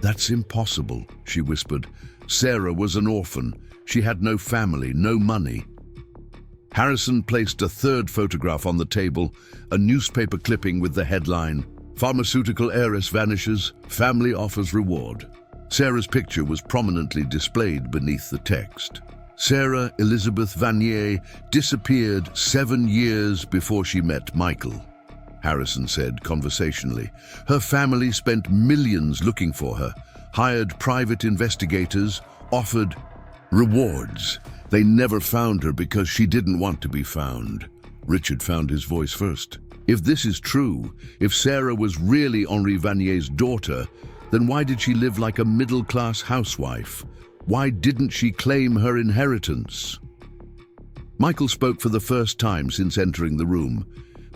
"That's impossible," she whispered. "Sarah was an orphan. She had no family, no money." Harrison placed a third photograph on the table, a newspaper clipping with the headline, "Pharmaceutical heiress vanishes, family offers reward." Sarah's picture was prominently displayed beneath the text. Sarah Elizabeth Vanier disappeared 7 years before she met Michael, Harrison said conversationally. Her family spent millions looking for her, hired private investigators, offered rewards. They never found her because she didn't want to be found. Richard found his voice first. If this is true, if Sarah was really Henri Vanier's daughter, then why did she live like a middle-class housewife? Why didn't she claim her inheritance? Michael spoke for the first time since entering the room,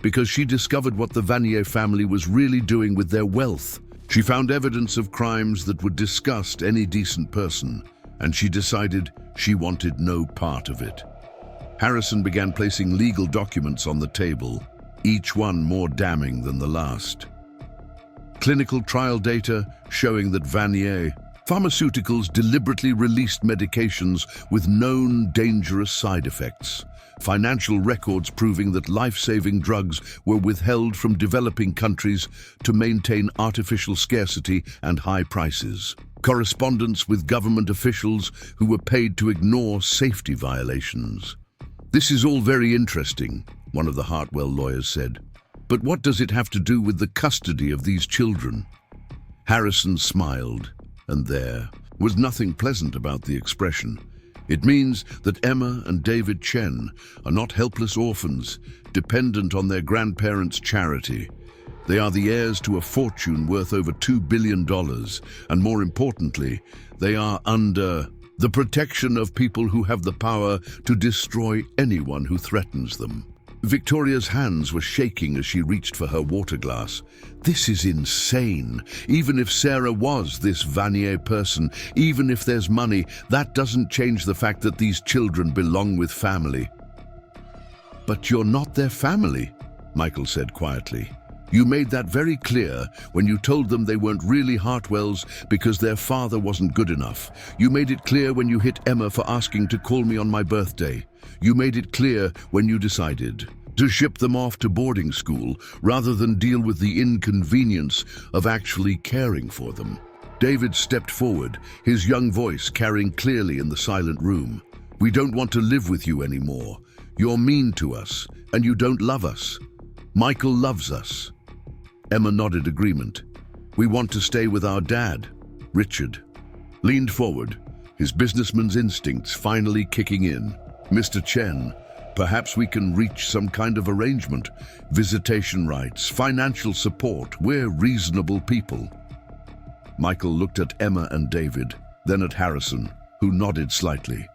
because she discovered what the Vanier family was really doing with their wealth. She found evidence of crimes that would disgust any decent person, and she decided she wanted no part of it. Harrison began placing legal documents on the table, each one more damning than the last. Clinical trial data showing that Vanier Pharmaceuticals deliberately released medications with known dangerous side effects. Financial records proving that life-saving drugs were withheld from developing countries to maintain artificial scarcity and high prices. Correspondence with government officials who were paid to ignore safety violations. "This is all very interesting," one of the Hartwell lawyers said. "But what does it have to do with the custody of these children?" Harrison smiled, and there was nothing pleasant about the expression. "It means that Emma and David Chen are not helpless orphans, dependent on their grandparents' charity. They are the heirs to a fortune worth over $2 billion, and more importantly, they are under the protection of people who have the power to destroy anyone who threatens them." Victoria's hands were shaking as she reached for her water glass. "This is insane. Even if Sarah was this Vanier person, even if there's money, that doesn't change the fact that these children belong with family." "But you're not their family," Michael said quietly. "You made that very clear when you told them they weren't really Hartwells because their father wasn't good enough. You made it clear when you hit Emma for asking to call me on my birthday. You made it clear when you decided to ship them off to boarding school rather than deal with the inconvenience of actually caring for them." David stepped forward, his young voice carrying clearly in the silent room. "We don't want to live with you anymore. You're mean to us, and you don't love us. Michael loves us." Emma nodded agreement. "We want to stay with our dad." Richard leaned forward, his businessman's instincts finally kicking in. "Mr. Chen, perhaps we can reach some kind of arrangement. Visitation rights, financial support. We're reasonable people." Michael looked at Emma and David, then at Harrison, who nodded slightly.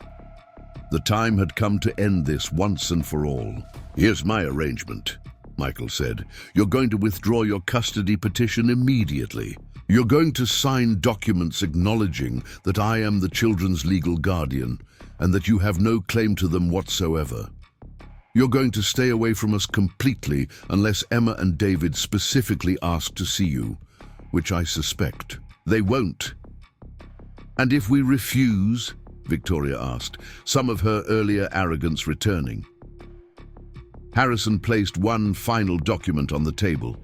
The time had come to end this once and for all. "Here's my arrangement," Michael said. "You're going to withdraw your custody petition immediately. You're going to sign documents acknowledging that I am the children's legal guardian and that you have no claim to them whatsoever. You're going to stay away from us completely unless Emma and David specifically ask to see you, which I suspect they won't." "And if we refuse?" Victoria asked, some of her earlier arrogance returning. Harrison placed one final document on the table.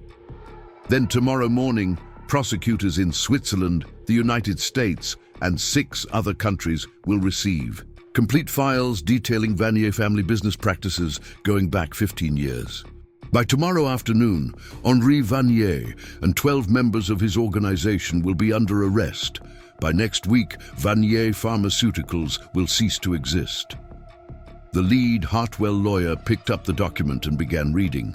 "Then tomorrow morning, prosecutors in Switzerland, the United States, and 6 other countries will receive complete files detailing Vanier family business practices going back 15 years. By tomorrow afternoon, Henri Vanier and 12 members of his organization will be under arrest. By next week, Vanier Pharmaceuticals will cease to exist." The lead Hartwell lawyer picked up the document and began reading.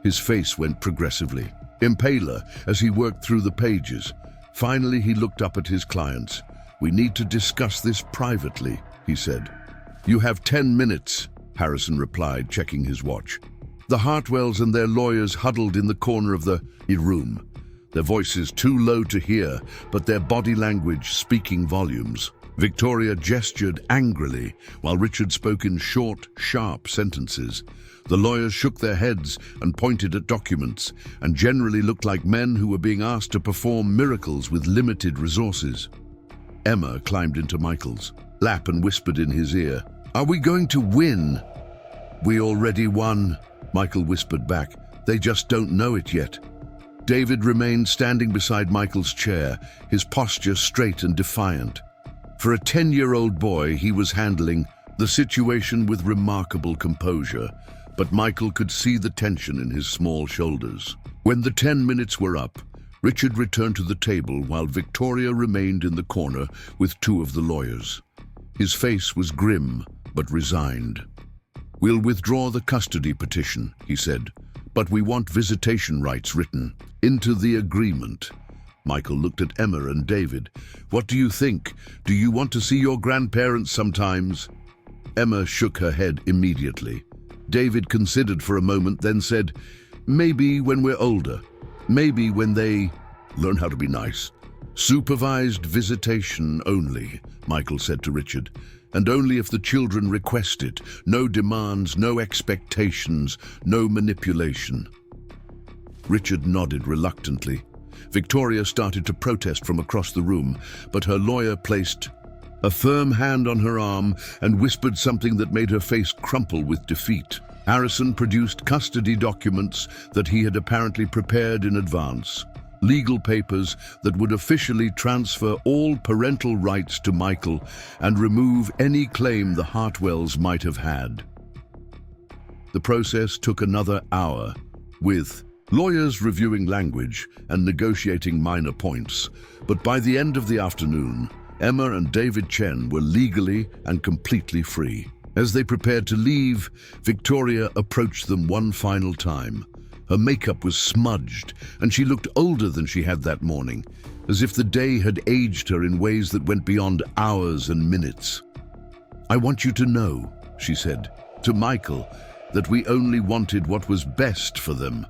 His face went progressively impaler as he worked through the pages. Finally, he looked up at his clients. "We need to discuss this privately," he said. "You have 10 minutes, Harrison replied, checking his watch. The Hartwells and their lawyers huddled in the corner of the room, their voices too low to hear, but their body language speaking volumes. Victoria gestured angrily, while Richard spoke in short, sharp sentences. The lawyers shook their heads and pointed at documents, and generally looked like men who were being asked to perform miracles with limited resources. Emma climbed into Michael's lap and whispered in his ear, "Are we going to win?" "We already won," Michael whispered back. "They just don't know it yet." David remained standing beside Michael's chair, his posture straight and defiant. For a 10-year-old boy, he was handling the situation with remarkable composure, but Michael could see the tension in his small shoulders. When the 10 minutes were up, Richard returned to the table while Victoria remained in the corner with two of the lawyers. His face was grim but resigned. "We'll withdraw the custody petition," he said, "but we want visitation rights written into the agreement." Michael looked at Emma and David. "What do you think? Do you want to see your grandparents sometimes?" Emma shook her head immediately. David considered for a moment, then said, "Maybe when we're older. Maybe when they learn how to be nice." "Supervised visitation only," Michael said to Richard, "and only if the children request it. No demands, no expectations, no manipulation." Richard nodded reluctantly. Victoria started to protest from across the room, but her lawyer placed a firm hand on her arm and whispered something that made her face crumple with defeat. Harrison produced custody documents that he had apparently prepared in advance, legal papers that would officially transfer all parental rights to Michael and remove any claim the Hartwells might have had. The process took another hour, with lawyers reviewing language and negotiating minor points, but by the end of the afternoon, Emma and David Chen were legally and completely free. As they prepared to leave, Victoria approached them one final time. Her makeup was smudged, and she looked older than she had that morning, as if the day had aged her in ways that went beyond hours and minutes. "I want you to know," she said, to Michael, "that we only wanted what was best for them."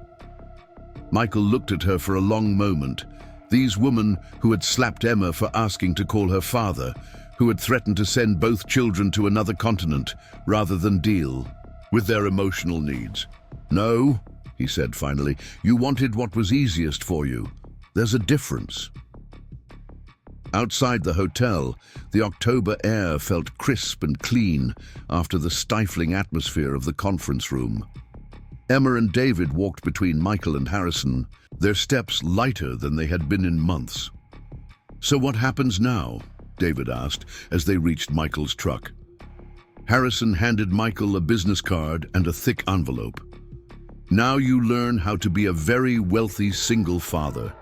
Michael looked at her for a long moment. These women who had slapped Emma for asking to call her father, who had threatened to send both children to another continent rather than deal with their emotional needs. "No," he said finally, "you wanted what was easiest for you. There's a difference." Outside the hotel, the October air felt crisp and clean after the stifling atmosphere of the conference room. Emma and David walked between Michael and Harrison, their steps lighter than they had been in months. "So what happens now?" David asked as they reached Michael's truck. Harrison handed Michael a business card and a thick envelope. "Now you learn how to be a very wealthy single father."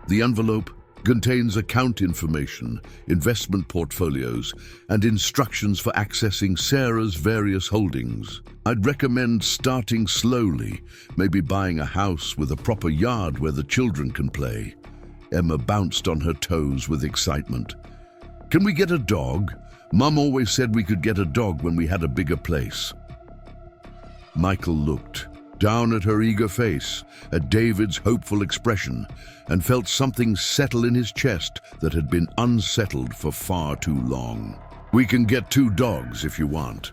The envelope contains account information, investment portfolios, and instructions for accessing Sarah's various holdings. "I'd recommend starting slowly, maybe buying a house with a proper yard where the children can play." Emma bounced on her toes with excitement. "Can we get a dog? Mum always said we could get a dog when we had a bigger place." Michael looked down at her eager face, at David's hopeful expression, and felt something settle in his chest that had been unsettled for far too long. "We can get 2 dogs if you want."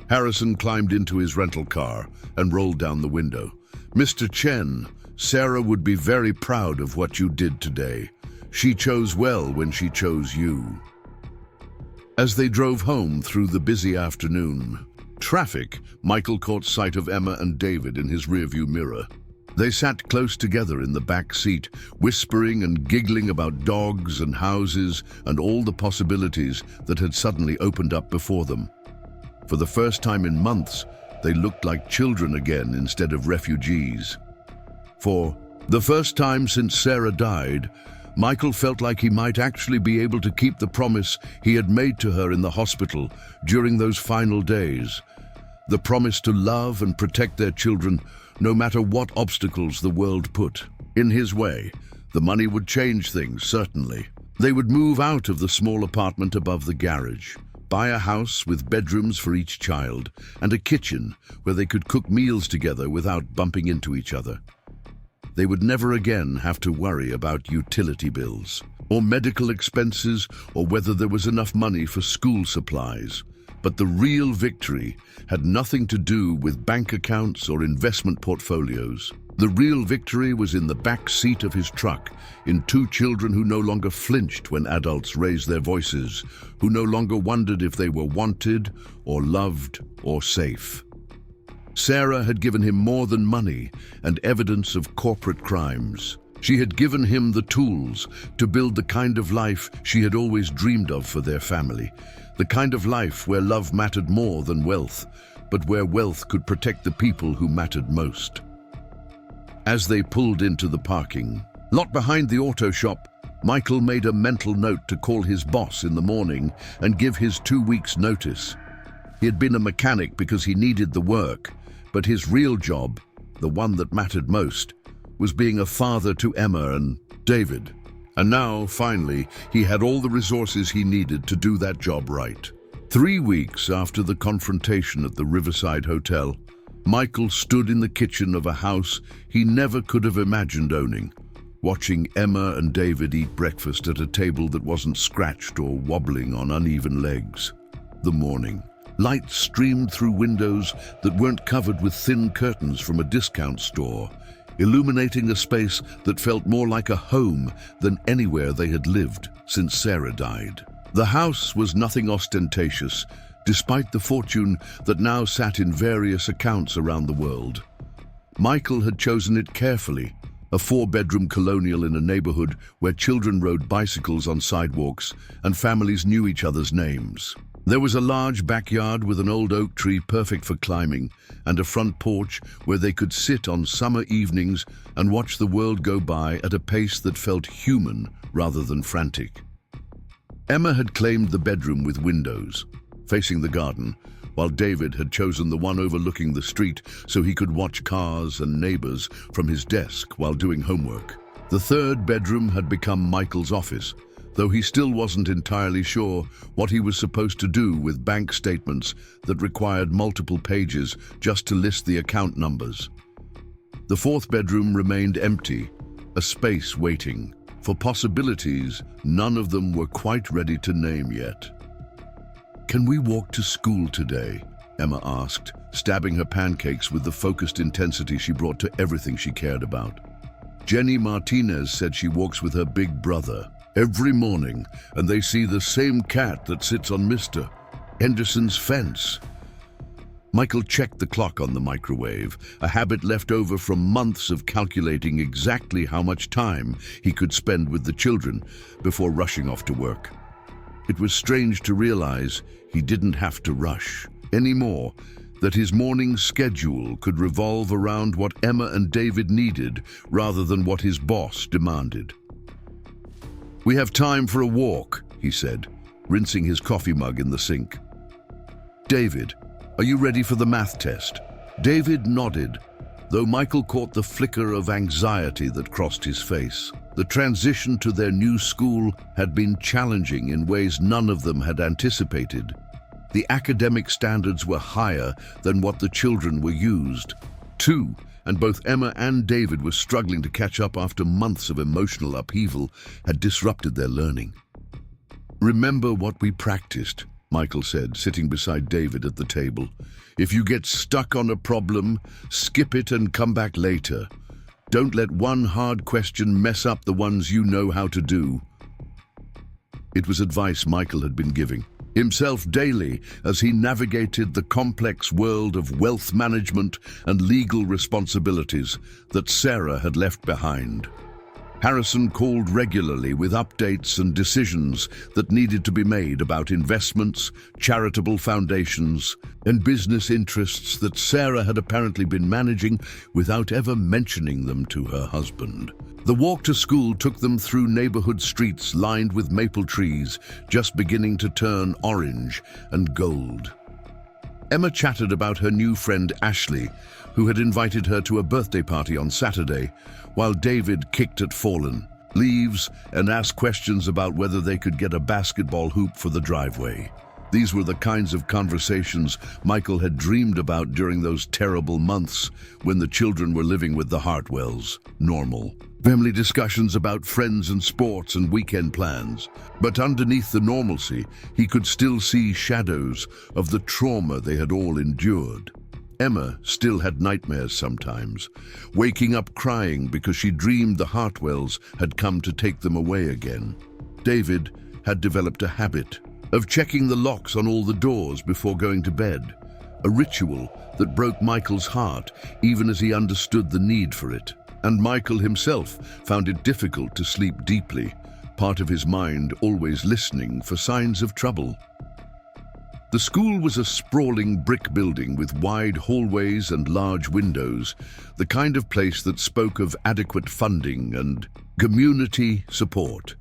Harrison climbed into his rental car and rolled down the window. "Mr. Chen, Sarah would be very proud of what you did today. She chose well when she chose you." As they drove home through the busy afternoon traffic, Michael caught sight of Emma and David in his rearview mirror. They sat close together in the back seat, whispering and giggling about dogs and houses and all the possibilities that had suddenly opened up before them. For the first time in months, they looked like children again instead of refugees. For the first time since Sarah died, Michael felt like he might actually be able to keep the promise he had made to her in the hospital during those final days. The promise to love and protect their children no matter what obstacles the world put. In his way, the money would change things, certainly. They would move out of the small apartment above the garage, buy a house with bedrooms for each child, and a kitchen where they could cook meals together without bumping into each other. They would never again have to worry about utility bills, or medical expenses, or whether there was enough money for school supplies. But the real victory had nothing to do with bank accounts or investment portfolios. The real victory was in the back seat of his truck, in two children who no longer flinched when adults raised their voices, who no longer wondered if they were wanted, or loved, or safe. Sarah had given him more than money and evidence of corporate crimes. She had given him the tools to build the kind of life she had always dreamed of for their family, the kind of life where love mattered more than wealth, but where wealth could protect the people who mattered most. As they pulled into the parking lot behind the auto shop, Michael made a mental note to call his boss in the morning and give his 2 weeks' notice. He had been a mechanic because he needed the work, but his real job, the one that mattered most, was being a father to Emma and David. And now, finally, he had all the resources he needed to do that job right. 3 weeks after the confrontation at the Riverside Hotel, Michael stood in the kitchen of a house he never could have imagined owning, watching Emma and David eat breakfast at a table that wasn't scratched or wobbling on uneven legs. The morning. Light streamed through windows that weren't covered with thin curtains from a discount store, illuminating a space that felt more like a home than anywhere they had lived since Sarah died. The house was nothing ostentatious, despite the fortune that now sat in various accounts around the world. Michael had chosen it carefully, a 4-bedroom colonial in a neighborhood where children rode bicycles on sidewalks and families knew each other's names. There was a large backyard with an old oak tree perfect for climbing, and a front porch where they could sit on summer evenings and watch the world go by at a pace that felt human rather than frantic. Emma had claimed the bedroom with windows, facing the garden, while David had chosen the one overlooking the street so he could watch cars and neighbors from his desk while doing homework. The 3rd bedroom had become Michael's office, though he still wasn't entirely sure what he was supposed to do with bank statements that required multiple pages just to list the account numbers. The 4th bedroom remained empty, a space waiting for possibilities none of them were quite ready to name yet. "Can we walk to school today?" Emma asked, stabbing her pancakes with the focused intensity she brought to everything she cared about. Jenny Martinez said she walks with her big brother every morning, and they see the same cat that sits on Mr. Henderson's fence. Michael checked the clock on the microwave, a habit left over from months of calculating exactly how much time he could spend with the children before rushing off to work. It was strange to realize he didn't have to rush anymore, that his morning schedule could revolve around what Emma and David needed rather than what his boss demanded. "We have time for a walk," he said, rinsing his coffee mug in the sink. "David, are you ready for the math test?" David nodded, though Michael caught the flicker of anxiety that crossed his face. The transition to their new school had been challenging in ways none of them had anticipated. The academic standards were higher than what the children were used to, and both Emma and David were struggling to catch up after months of emotional upheaval had disrupted their learning. "Remember what we practiced," Michael said, sitting beside David at the table. "If you get stuck on a problem, skip it and come back later. Don't let one hard question mess up the ones you know how to do." It was advice Michael had been giving himself daily as he navigated the complex world of wealth management and legal responsibilities that Sarah had left behind. Harrison called regularly with updates and decisions that needed to be made about investments, charitable foundations, and business interests that Sarah had apparently been managing without ever mentioning them to her husband. The walk to school took them through neighborhood streets lined with maple trees just beginning to turn orange and gold. Emma chatted about her new friend Ashley, who had invited her to a birthday party on Saturday, while David kicked at fallen leaves and asked questions about whether they could get a basketball hoop for the driveway. These were the kinds of conversations Michael had dreamed about during those terrible months when the children were living with the Hartwells. Normal family discussions about friends and sports and weekend plans. But underneath the normalcy, he could still see shadows of the trauma they had all endured. Emma still had nightmares sometimes, waking up crying because she dreamed the Hartwells had come to take them away again. David had developed a habit of checking the locks on all the doors before going to bed, a ritual that broke Michael's heart even as he understood the need for it. And Michael himself found it difficult to sleep deeply, part of his mind always listening for signs of trouble. The school was a sprawling brick building with wide hallways and large windows, the kind of place that spoke of adequate funding and community support.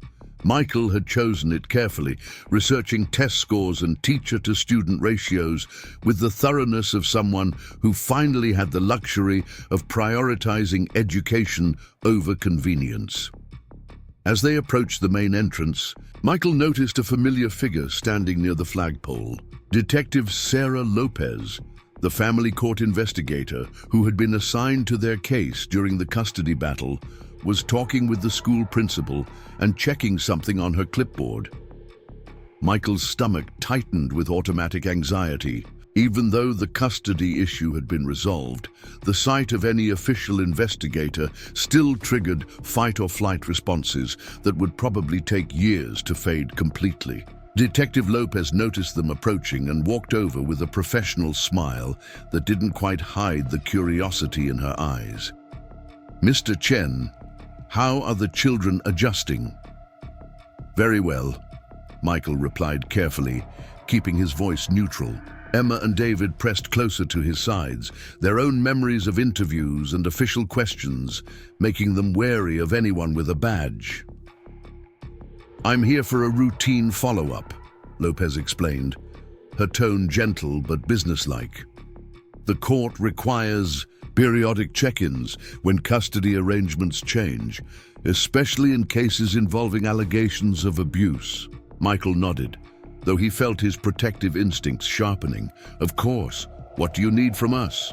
Michael had chosen it carefully, researching test scores and teacher-to-student ratios with the thoroughness of someone who finally had the luxury of prioritizing education over convenience. As they approached the main entrance, Michael noticed a familiar figure standing near the flagpole. Detective Sarah Lopez, the family court investigator who had been assigned to their case during the custody battle, was talking with the school principal and checking something on her clipboard. Michael's stomach tightened with automatic anxiety. Even though the custody issue had been resolved, the sight of any official investigator still triggered fight-or-flight responses that would probably take years to fade completely. Detective Lopez noticed them approaching and walked over with a professional smile that didn't quite hide the curiosity in her eyes. "Mr. Chen, how are the children adjusting?" "Very well," Michael replied carefully, keeping his voice neutral. Emma and David pressed closer to his sides, their own memories of interviews and official questions making them wary of anyone with a badge. "I'm here for a routine follow-up," Lopez explained, her tone gentle but businesslike. "The court requires periodic check-ins when custody arrangements change, especially in cases involving allegations of abuse." Michael nodded, though he felt his protective instincts sharpening. "Of course. What do you need from us?"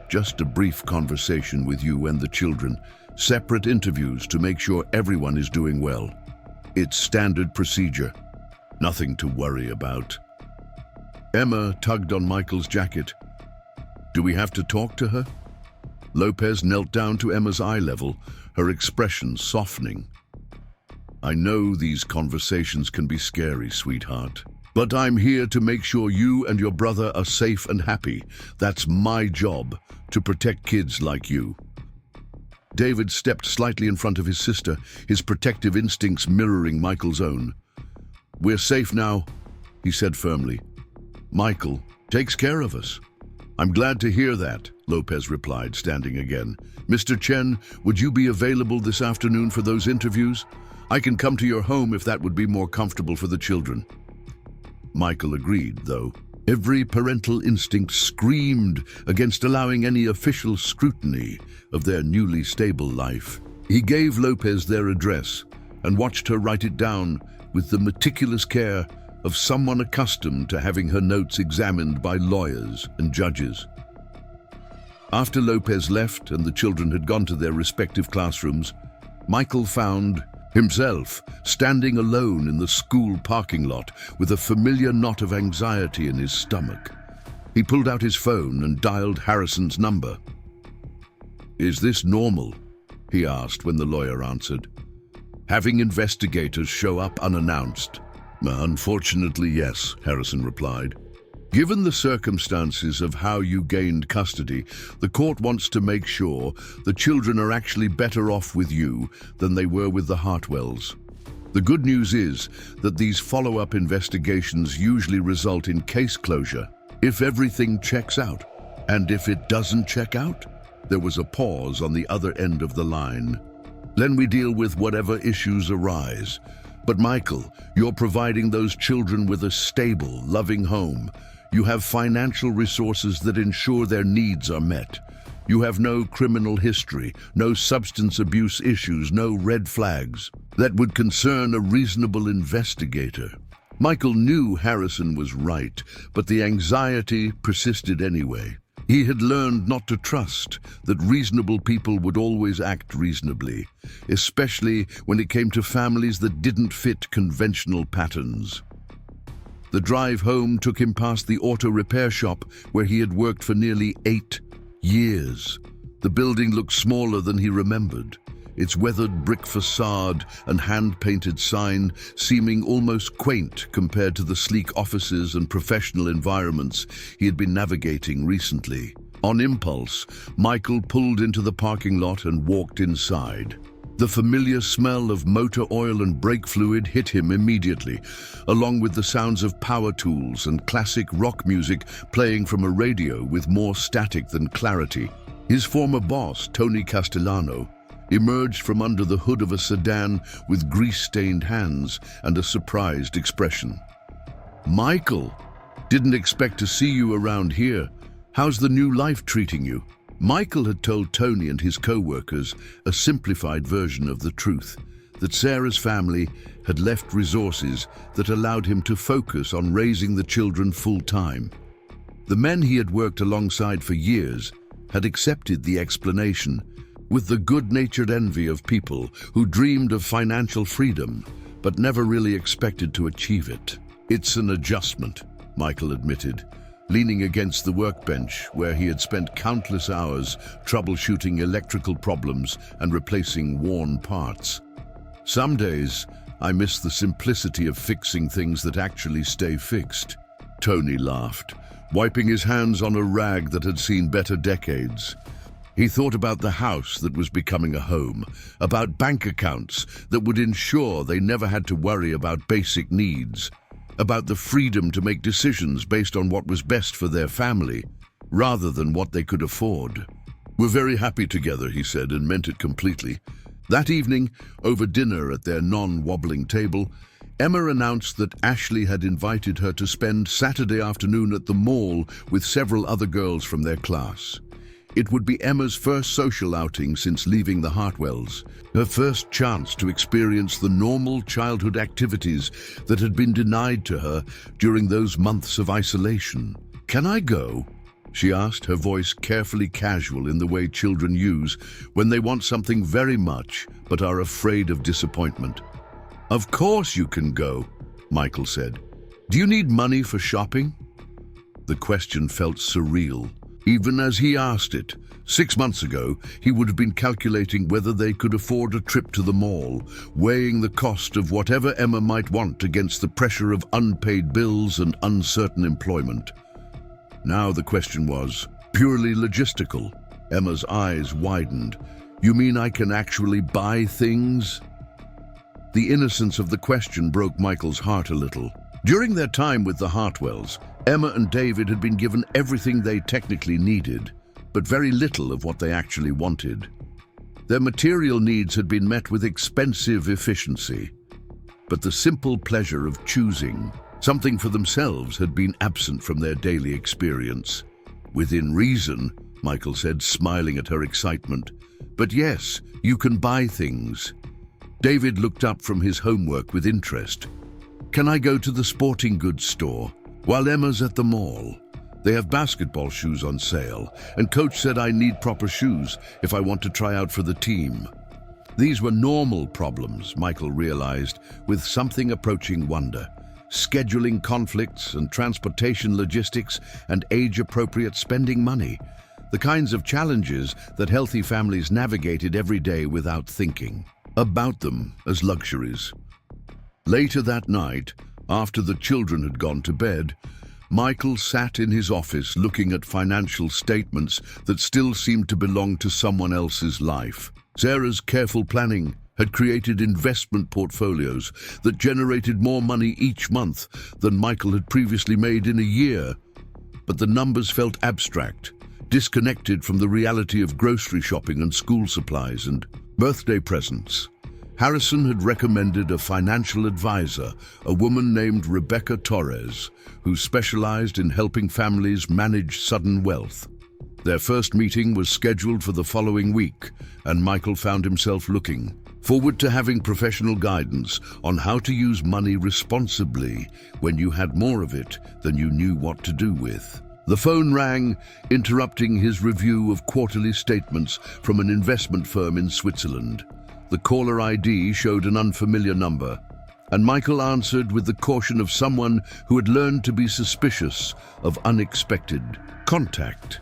"Just a brief conversation with you and the children. Separate interviews to make sure everyone is doing well. It's standard procedure. Nothing to worry about." Emma tugged on Michael's jacket. "Do we have to talk to her?" Lopez knelt down to Emma's eye level, her expression softening. "I know these conversations can be scary, sweetheart. But I'm here to make sure you and your brother are safe and happy. That's my job, to protect kids like you." David stepped slightly in front of his sister, his protective instincts mirroring Michael's own. "We're safe now," he said firmly. "Michael takes care of us." "I'm glad to hear that," Lopez replied, standing again. "Mr. Chen, would you be available this afternoon for those interviews? I can come to your home if that would be more comfortable for the children." Michael agreed, though every parental instinct screamed against allowing any official scrutiny of their newly stable life. He gave Lopez their address and watched her write it down with the meticulous care of someone accustomed to having her notes examined by lawyers and judges. After Lopez left and the children had gone to their respective classrooms, Michael found himself standing alone in the school parking lot with a familiar knot of anxiety in his stomach. He pulled out his phone and dialed Harrison's number. "Is this normal?" he asked when the lawyer answered. "Having investigators show up unannounced?" "Unfortunately, yes," Harrison replied. "Given the circumstances of how you gained custody, the court wants to make sure the children are actually better off with you than they were with the Hartwells. The good news is that these follow-up investigations usually result in case closure if everything checks out. And if it doesn't check out?" There was a pause on the other end of the line. "Then we deal with whatever issues arise. But Michael, you're providing those children with a stable, loving home. You have financial resources that ensure their needs are met. You have no criminal history, no substance abuse issues, no red flags that would concern a reasonable investigator. Michael knew Harrison was right, but the anxiety persisted anyway. He had learned not to trust that reasonable people would always act reasonably, especially when it came to families that didn't fit conventional patterns. The drive home took him past the auto repair shop where he had worked for nearly 8 years. The building looked smaller than he remembered, its weathered brick facade and hand-painted sign seeming almost quaint compared to the sleek offices and professional environments he had been navigating recently. On impulse, Michael pulled into the parking lot and walked inside. The familiar smell of motor oil and brake fluid hit him immediately, along with the sounds of power tools and classic rock music playing from a radio with more static than clarity. His former boss, Tony Castellano, emerged from under the hood of a sedan with grease-stained hands and a surprised expression. "Michael, didn't expect to see you around here. How's the new life treating you?" Michael had told Tony and his co-workers a simplified version of the truth, that Sarah's family had left resources that allowed him to focus on raising the children full-time. The men he had worked alongside for years had accepted the explanation with the good-natured envy of people who dreamed of financial freedom but never really expected to achieve it. "It's an adjustment," Michael admitted, leaning against the workbench where he had spent countless hours troubleshooting electrical problems and replacing worn parts. "Some days, I miss the simplicity of fixing things that actually stay fixed." Tony laughed, wiping his hands on a rag that had seen better decades. He thought about the house that was becoming a home, about bank accounts that would ensure they never had to worry about basic needs, about the freedom to make decisions based on what was best for their family, rather than what they could afford. "We're very happy together," he said, and meant it completely. That evening, over dinner at their non-wobbling table, Emma announced that Ashley had invited her to spend Saturday afternoon at the mall with several other girls from their class. It would be Emma's first social outing since leaving the Hartwells, her first chance to experience the normal childhood activities that had been denied to her during those months of isolation. "Can I go?" she asked, her voice carefully casual in the way children use when they want something very much but are afraid of disappointment. "Of course you can go," Michael said. "Do you need money for shopping?" The question felt surreal. Even as he asked it, 6 months ago, he would have been calculating whether they could afford a trip to the mall, weighing the cost of whatever Emma might want against the pressure of unpaid bills and uncertain employment. Now the question was purely logistical. Emma's eyes widened. "You mean I can actually buy things?" The innocence of the question broke Michael's heart a little. During their time with the Hartwells, Emma and David had been given everything they technically needed, but very little of what they actually wanted. Their material needs had been met with expensive efficiency, but the simple pleasure of choosing something for themselves had been absent from their daily experience. "Within reason," Michael said, smiling at her excitement. "But yes, you can buy things." David looked up from his homework with interest. "Can I go to the sporting goods store while Emma's at the mall? They have basketball shoes on sale, and coach said I need proper shoes if I want to try out for the team." These were normal problems, Michael realized, with something approaching wonder. Scheduling conflicts and transportation logistics and age-appropriate spending money. The kinds of challenges that healthy families navigated every day without thinking about them as luxuries. Later that night, after the children had gone to bed, Michael sat in his office looking at financial statements that still seemed to belong to someone else's life. Sarah's careful planning had created investment portfolios that generated more money each month than Michael had previously made in a year. But the numbers felt abstract, disconnected from the reality of grocery shopping and school supplies and birthday presents. Harrison had recommended a financial advisor, a woman named Rebecca Torres, who specialized in helping families manage sudden wealth. Their first meeting was scheduled for the following week, and Michael found himself looking forward to having professional guidance on how to use money responsibly when you had more of it than you knew what to do with. The phone rang, interrupting his review of quarterly statements from an investment firm in Switzerland. The caller ID showed an unfamiliar number, and Michael answered with the caution of someone who had learned to be suspicious of unexpected contact.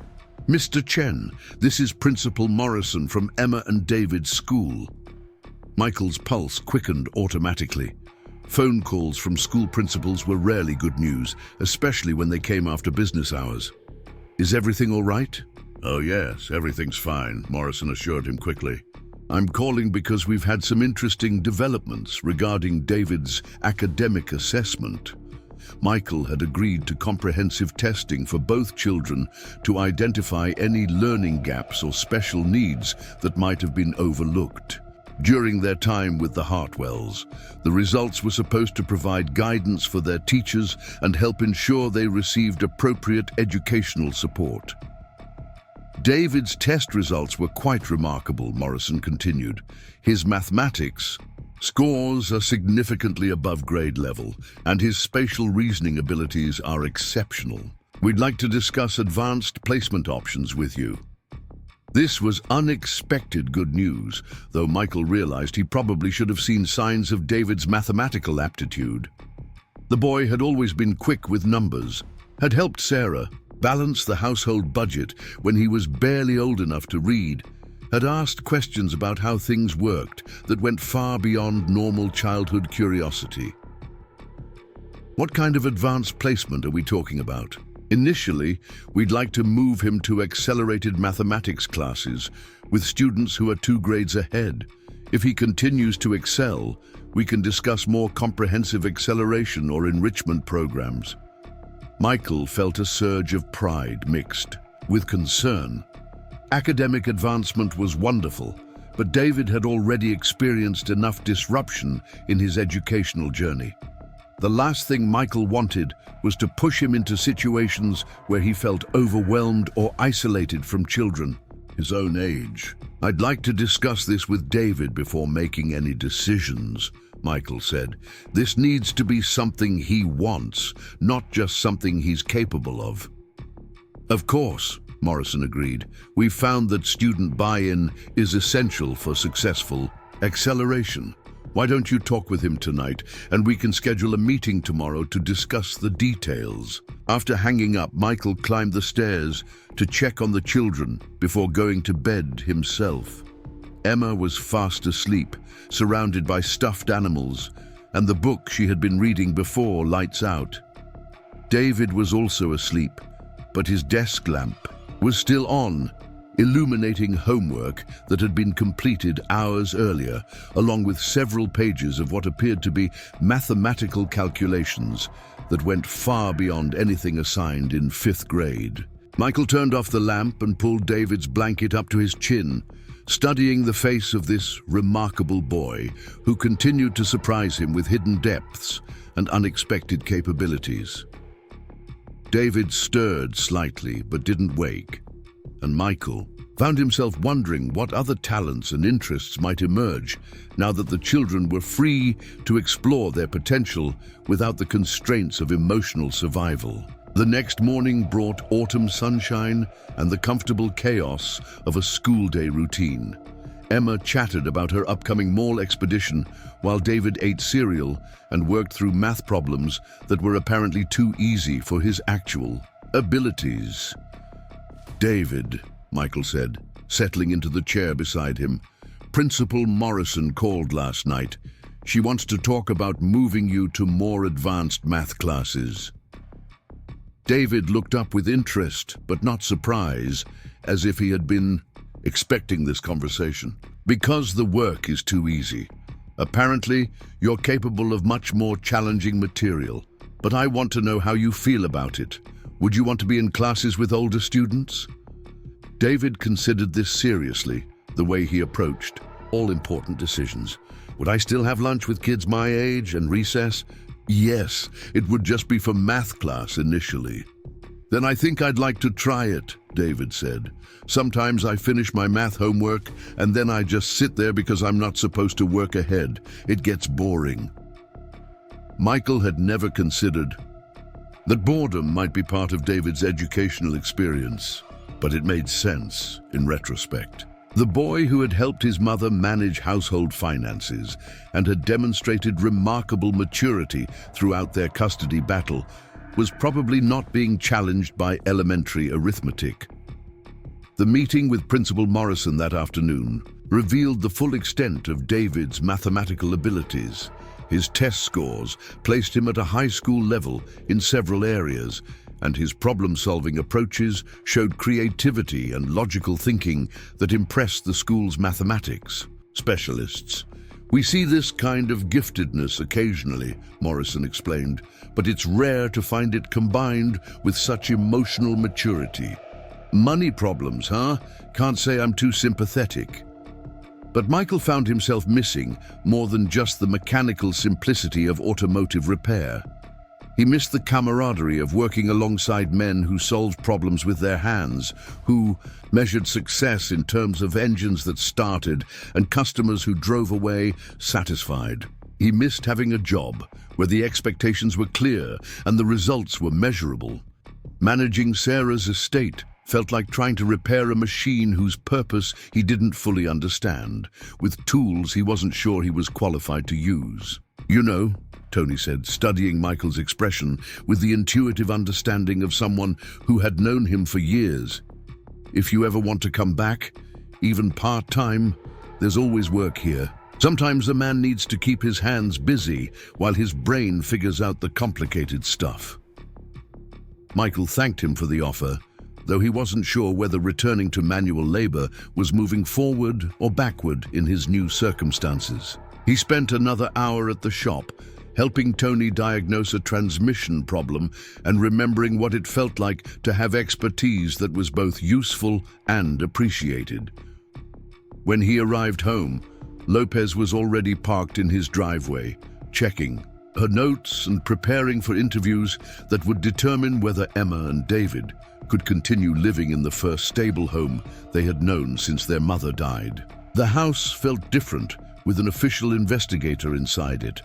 "Mr. Chen, this is Principal Morrison from Emma and David's school." Michael's pulse quickened automatically. Phone calls from school principals were rarely good news, especially when they came after business hours. "Is everything all right?" "Oh yes, everything's fine," Morrison assured him quickly. "I'm calling because we've had some interesting developments regarding David's academic assessment." Michael had agreed to comprehensive testing for both children to identify any learning gaps or special needs that might have been overlooked. During their time with the Hartwells, the results were supposed to provide guidance for their teachers and help ensure they received appropriate educational support. David's test results were quite remarkable, Morrison continued. His mathematics scores are significantly above grade level, and his spatial reasoning abilities are exceptional. We'd like to discuss advanced placement options with you. This was unexpected good news, though Michael realized he probably should have seen signs of David's mathematical aptitude. The boy had always been quick with numbers, had helped Sarah balance the household budget when he was barely old enough to read, had asked questions about how things worked that went far beyond normal childhood curiosity. "What kind of advanced placement are we talking about?" "Initially, we'd like to move him to accelerated mathematics classes with students who are 2 grades ahead. If he continues to excel, we can discuss more comprehensive acceleration or enrichment programs." Michael felt a surge of pride mixed with concern. Academic advancement was wonderful, but David had already experienced enough disruption in his educational journey. The last thing Michael wanted was to push him into situations where he felt overwhelmed or isolated from children his own age. "I'd like to discuss this with David before making any decisions," Michael said. "This needs to be something he wants, not just something he's capable of." "Of course," Morrison agreed. "We've found that student buy-in is essential for successful acceleration. Why don't you talk with him tonight, and we can schedule a meeting tomorrow to discuss the details." After hanging up, Michael climbed the stairs to check on the children before going to bed himself. Emma was fast asleep, surrounded by stuffed animals, and the book she had been reading before lights out. David was also asleep, but his desk lamp was still on, illuminating homework that had been completed hours earlier, along with several pages of what appeared to be mathematical calculations that went far beyond anything assigned in 5th grade. Michael turned off the lamp and pulled David's blanket up to his chin, studying the face of this remarkable boy who continued to surprise him with hidden depths and unexpected capabilities. David stirred slightly but didn't wake, and Michael found himself wondering what other talents and interests might emerge now that the children were free to explore their potential without the constraints of emotional survival. The next morning brought autumn sunshine and the comfortable chaos of a school day routine. Emma chatted about her upcoming mall expedition while David ate cereal and worked through math problems that were apparently too easy for his actual abilities. "David," Michael said, settling into the chair beside him, "Principal Morrison called last night. She wants to talk about moving you to more advanced math classes." David looked up with interest, but not surprise, as if he had been expecting this conversation. "Because the work is too easy. Apparently, you're capable of much more challenging material, but I want to know how you feel about it. Would you want to be in classes with older students?" David considered this seriously, the way he approached all important decisions. Would I still have lunch with kids my age and recess? Yes, it would just be for math class initially. Then I think I'd like to try it, David said. Sometimes I finish my math homework and then I just sit there because I'm not supposed to work ahead. It gets boring. Michael had never considered that boredom might be part of David's educational experience, but it made sense in retrospect. The boy who had helped his mother manage household finances and had demonstrated remarkable maturity throughout their custody battle was probably not being challenged by elementary arithmetic. The meeting with Principal Morrison that afternoon revealed the full extent of David's mathematical abilities. His test scores placed him at a high school level in several areas, and his problem-solving approaches showed creativity and logical thinking that impressed the school's mathematics specialists. We see this kind of giftedness occasionally, Morrison explained, but it's rare to find it combined with such emotional maturity. Money problems, huh? Can't say I'm too sympathetic. But Michael found himself missing more than just the mechanical simplicity of automotive repair. He missed the camaraderie of working alongside men who solved problems with their hands, who measured success in terms of engines that started and customers who drove away satisfied. He missed having a job where the expectations were clear and the results were measurable. Managing Sarah's estate felt like trying to repair a machine whose purpose he didn't fully understand, with tools he wasn't sure he was qualified to use. You know, Tony said, studying Michael's expression with the intuitive understanding of someone who had known him for years. If you ever want to come back, even part-time, there's always work here. Sometimes a man needs to keep his hands busy while his brain figures out the complicated stuff. Michael thanked him for the offer, though he wasn't sure whether returning to manual labor was moving forward or backward in his new circumstances. He spent another hour at the shop, helping Tony diagnose a transmission problem and remembering what it felt like to have expertise that was both useful and appreciated. When he arrived home, Lopez was already parked in his driveway, checking her notes and preparing for interviews that would determine whether Emma and David could continue living in the first stable home they had known since their mother died. The house felt different, with an official investigator inside it,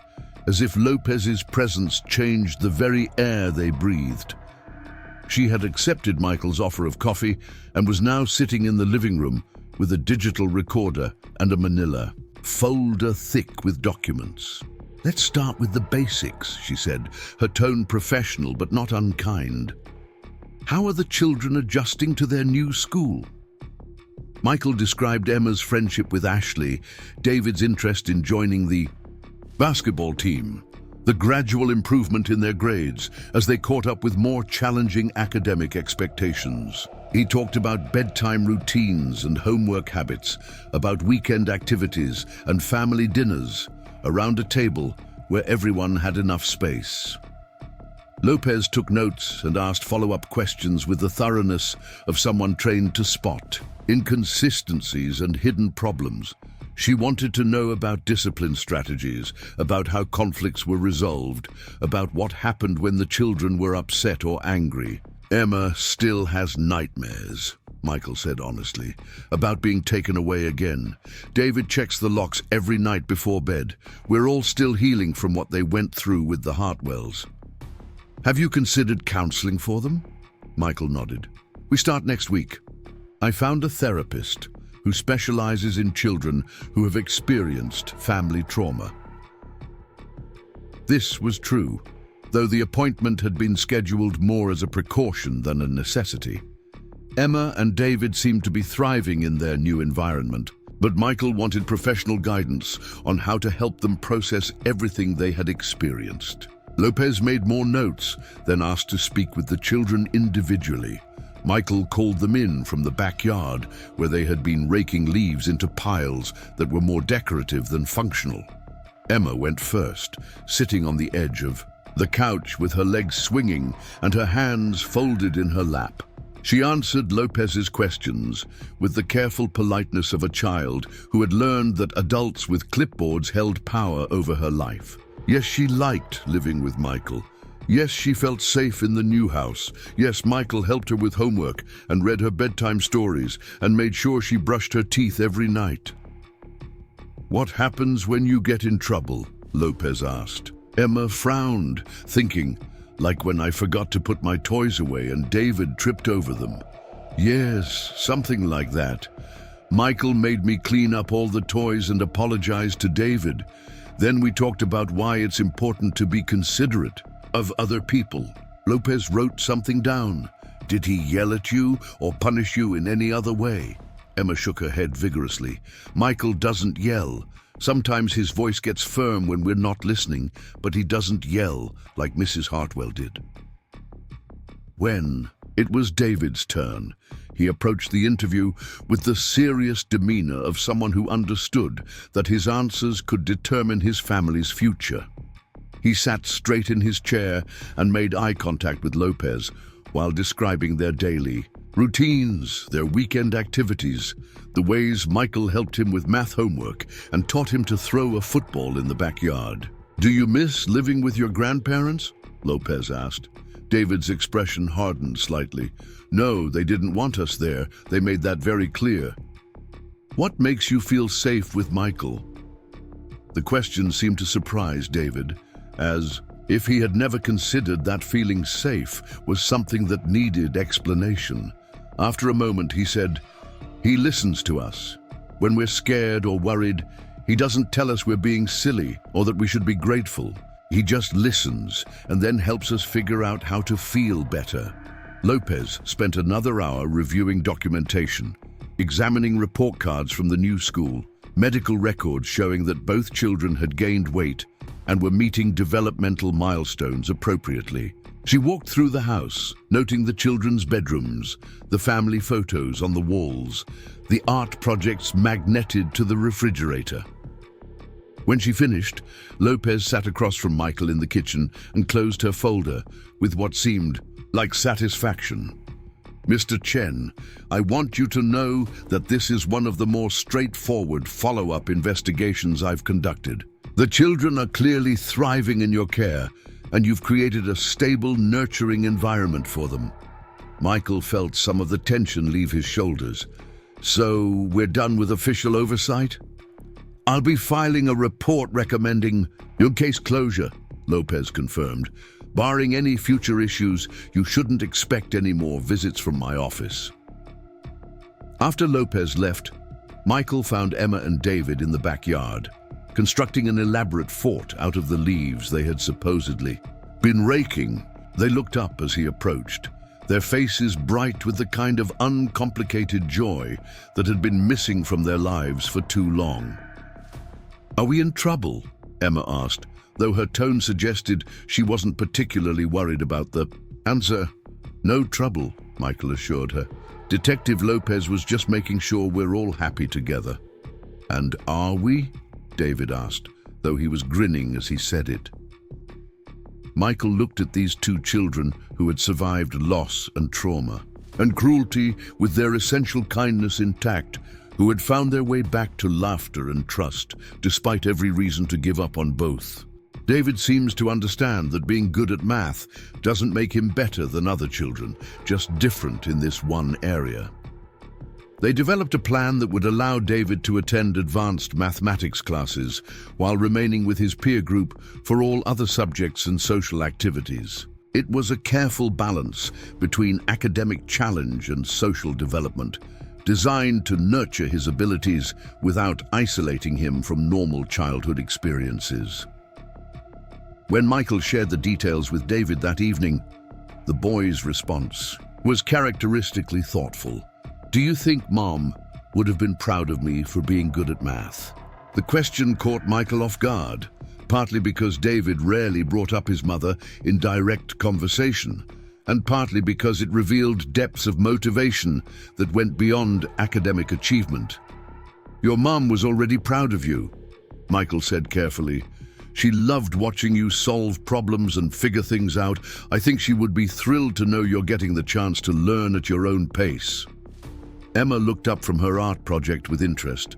as if Lopez's presence changed the very air they breathed. She had accepted Michael's offer of coffee and was now sitting in the living room with a digital recorder and a manila folder thick with documents. "Let's start with the basics," she said, her tone professional but not unkind. "How are the children adjusting to their new school?" Michael described Emma's friendship with Ashley, David's interest in joining the basketball team, the gradual improvement in their grades as they caught up with more challenging academic expectations. He talked about bedtime routines and homework habits, about weekend activities and family dinners around a table where everyone had enough space. Lopez took notes and asked follow-up questions with the thoroughness of someone trained to spot inconsistencies and hidden problems. She wanted to know about discipline strategies, about how conflicts were resolved, about what happened when the children were upset or angry. "Emma still has nightmares," Michael said honestly, "about being taken away again. David checks the locks every night before bed. We're all still healing from what they went through with the Hartwells." "Have you considered counseling for them?" Michael nodded. "We start next week. I found a therapist who specializes in children who have experienced family trauma." This was true, though the appointment had been scheduled more as a precaution than a necessity. Emma and David seemed to be thriving in their new environment, but Michael wanted professional guidance on how to help them process everything they had experienced. Lopez made more notes, then asked to speak with the children individually. Michael called them in from the backyard, where they had been raking leaves into piles that were more decorative than functional. Emma went first, sitting on the edge of the couch with her legs swinging and her hands folded in her lap. She answered Lopez's questions with the careful politeness of a child who had learned that adults with clipboards held power over her life. Yes, she liked living with Michael. Yes, she felt safe in the new house. Yes, Michael helped her with homework and read her bedtime stories and made sure she brushed her teeth every night. "What happens when you get in trouble?" Lopez asked. Emma frowned, thinking, "Like when I forgot to put my toys away and David tripped over them." "Yes, something like that. Michael made me clean up all the toys and apologized to David. Then we talked about why it's important to be considerate of other people." Lopez wrote something down. "Did he yell at you or punish you in any other way?" Emma shook her head vigorously. "Michael doesn't yell. Sometimes his voice gets firm when we're not listening, but he doesn't yell like Mrs. Hartwell did." When it was David's turn, he approached the interview with the serious demeanor of someone who understood that his answers could determine his family's future. He sat straight in his chair and made eye contact with Lopez while describing their daily routines, their weekend activities, the ways Michael helped him with math homework and taught him to throw a football in the backyard. "Do you miss living with your grandparents?" Lopez asked. David's expression hardened slightly. "No, they didn't want us there. They made that very clear." "What makes you feel safe with Michael?" The question seemed to surprise David, as if he had never considered that feeling safe was something that needed explanation. After a moment, he said, "He listens to us. When we're scared or worried, he doesn't tell us we're being silly or that we should be grateful. He just listens and then helps us figure out how to feel better." Lopez spent another hour reviewing documentation, examining report cards from the new school, medical records showing that both children had gained weight and were meeting developmental milestones appropriately. She walked through the house, noting the children's bedrooms, the family photos on the walls, the art projects magneted to the refrigerator. When she finished, Lopez sat across from Michael in the kitchen and closed her folder with what seemed like satisfaction. "Mr. Chen, I want you to know that this is one of the more straightforward follow-up investigations I've conducted. The children are clearly thriving in your care, and you've created a stable, nurturing environment for them." Michael felt some of the tension leave his shoulders. "So we're done with official oversight?" "I'll be filing a report recommending your case closure," Lopez confirmed. "Barring any future issues, you shouldn't expect any more visits from my office." After Lopez left, Michael found Emma and David in the backyard, constructing an elaborate fort out of the leaves they had supposedly been raking. They looked up as he approached, their faces bright with the kind of uncomplicated joy that had been missing from their lives for too long. "Are we in trouble?" Emma asked, though her tone suggested she wasn't particularly worried about the answer. "No trouble," Michael assured her. "Detective Lopez was just making sure we're all happy together." "And are we?" David asked, though he was grinning as he said it. Michael looked at these two children who had survived loss and trauma and cruelty with their essential kindness intact, who had found their way back to laughter and trust, despite every reason to give up on both. David seems to understand that being good at math doesn't make him better than other children, just different in this one area. They developed a plan that would allow David to attend advanced mathematics classes while remaining with his peer group for all other subjects and social activities. It was a careful balance between academic challenge and social development, designed to nurture his abilities without isolating him from normal childhood experiences. When Michael shared the details with David that evening, the boy's response was characteristically thoughtful. "Do you think Mom would have been proud of me for being good at math?" The question caught Michael off guard, partly because David rarely brought up his mother in direct conversation, and partly because it revealed depths of motivation that went beyond academic achievement. "Your mom was already proud of you," Michael said carefully. She loved watching you solve problems and figure things out. I think she would be thrilled to know you're getting the chance to learn at your own pace." Emma looked up from her art project with interest.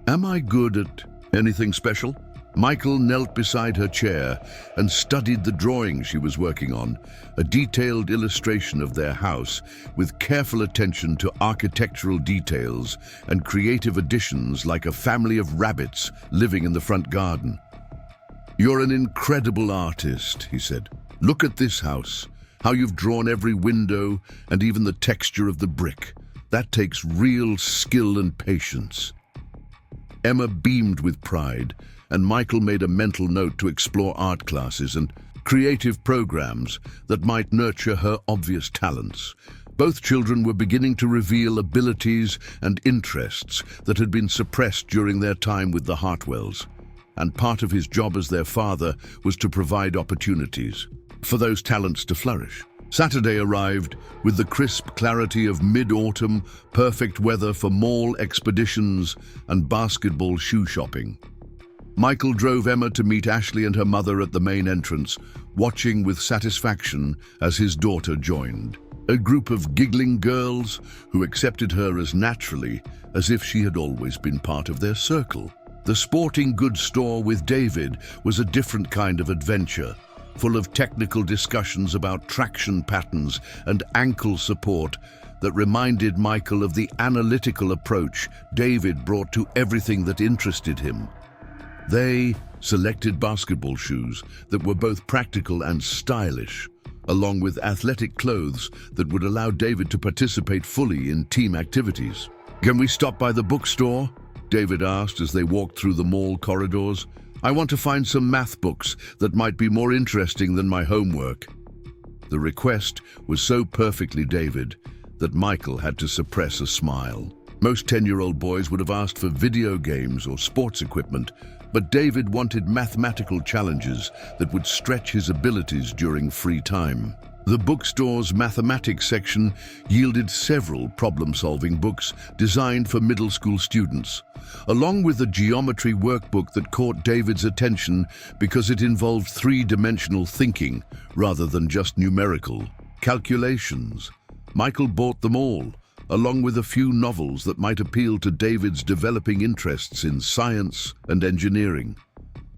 "Am I good at anything special?" Michael knelt beside her chair and studied the drawing she was working on, a detailed illustration of their house with careful attention to architectural details and creative additions like a family of rabbits living in the front garden. "You're an incredible artist," he said. "Look at this house, how you've drawn every window and even the texture of the brick. That takes real skill and patience." Emma beamed with pride, and Michael made a mental note to explore art classes and creative programs that might nurture her obvious talents. Both children were beginning to reveal abilities and interests that had been suppressed during their time with the Hartwells, and part of his job as their father was to provide opportunities for those talents to flourish. Saturday arrived with the crisp clarity of mid-autumn, perfect weather for mall expeditions and basketball shoe shopping. Michael drove Emma to meet Ashley and her mother at the main entrance, watching with satisfaction as his daughter joined. A group of giggling girls who accepted her as naturally as if she had always been part of their circle. The sporting goods store with David was a different kind of adventure, full of technical discussions about traction patterns and ankle support that reminded Michael of the analytical approach David brought to everything that interested him. They selected basketball shoes that were both practical and stylish, along with athletic clothes that would allow David to participate fully in team activities. "Can we stop by the bookstore?" David asked as they walked through the mall corridors. "I want to find some math books that might be more interesting than my homework." The request was so perfectly David that Michael had to suppress a smile. Most 10-year-old boys would have asked for video games or sports equipment, but David wanted mathematical challenges that would stretch his abilities during free time. The bookstore's mathematics section yielded several problem-solving books designed for middle school students, along with a geometry workbook that caught David's attention because it involved three-dimensional thinking rather than just numerical calculations. Michael bought them all, along with a few novels that might appeal to David's developing interests in science and engineering.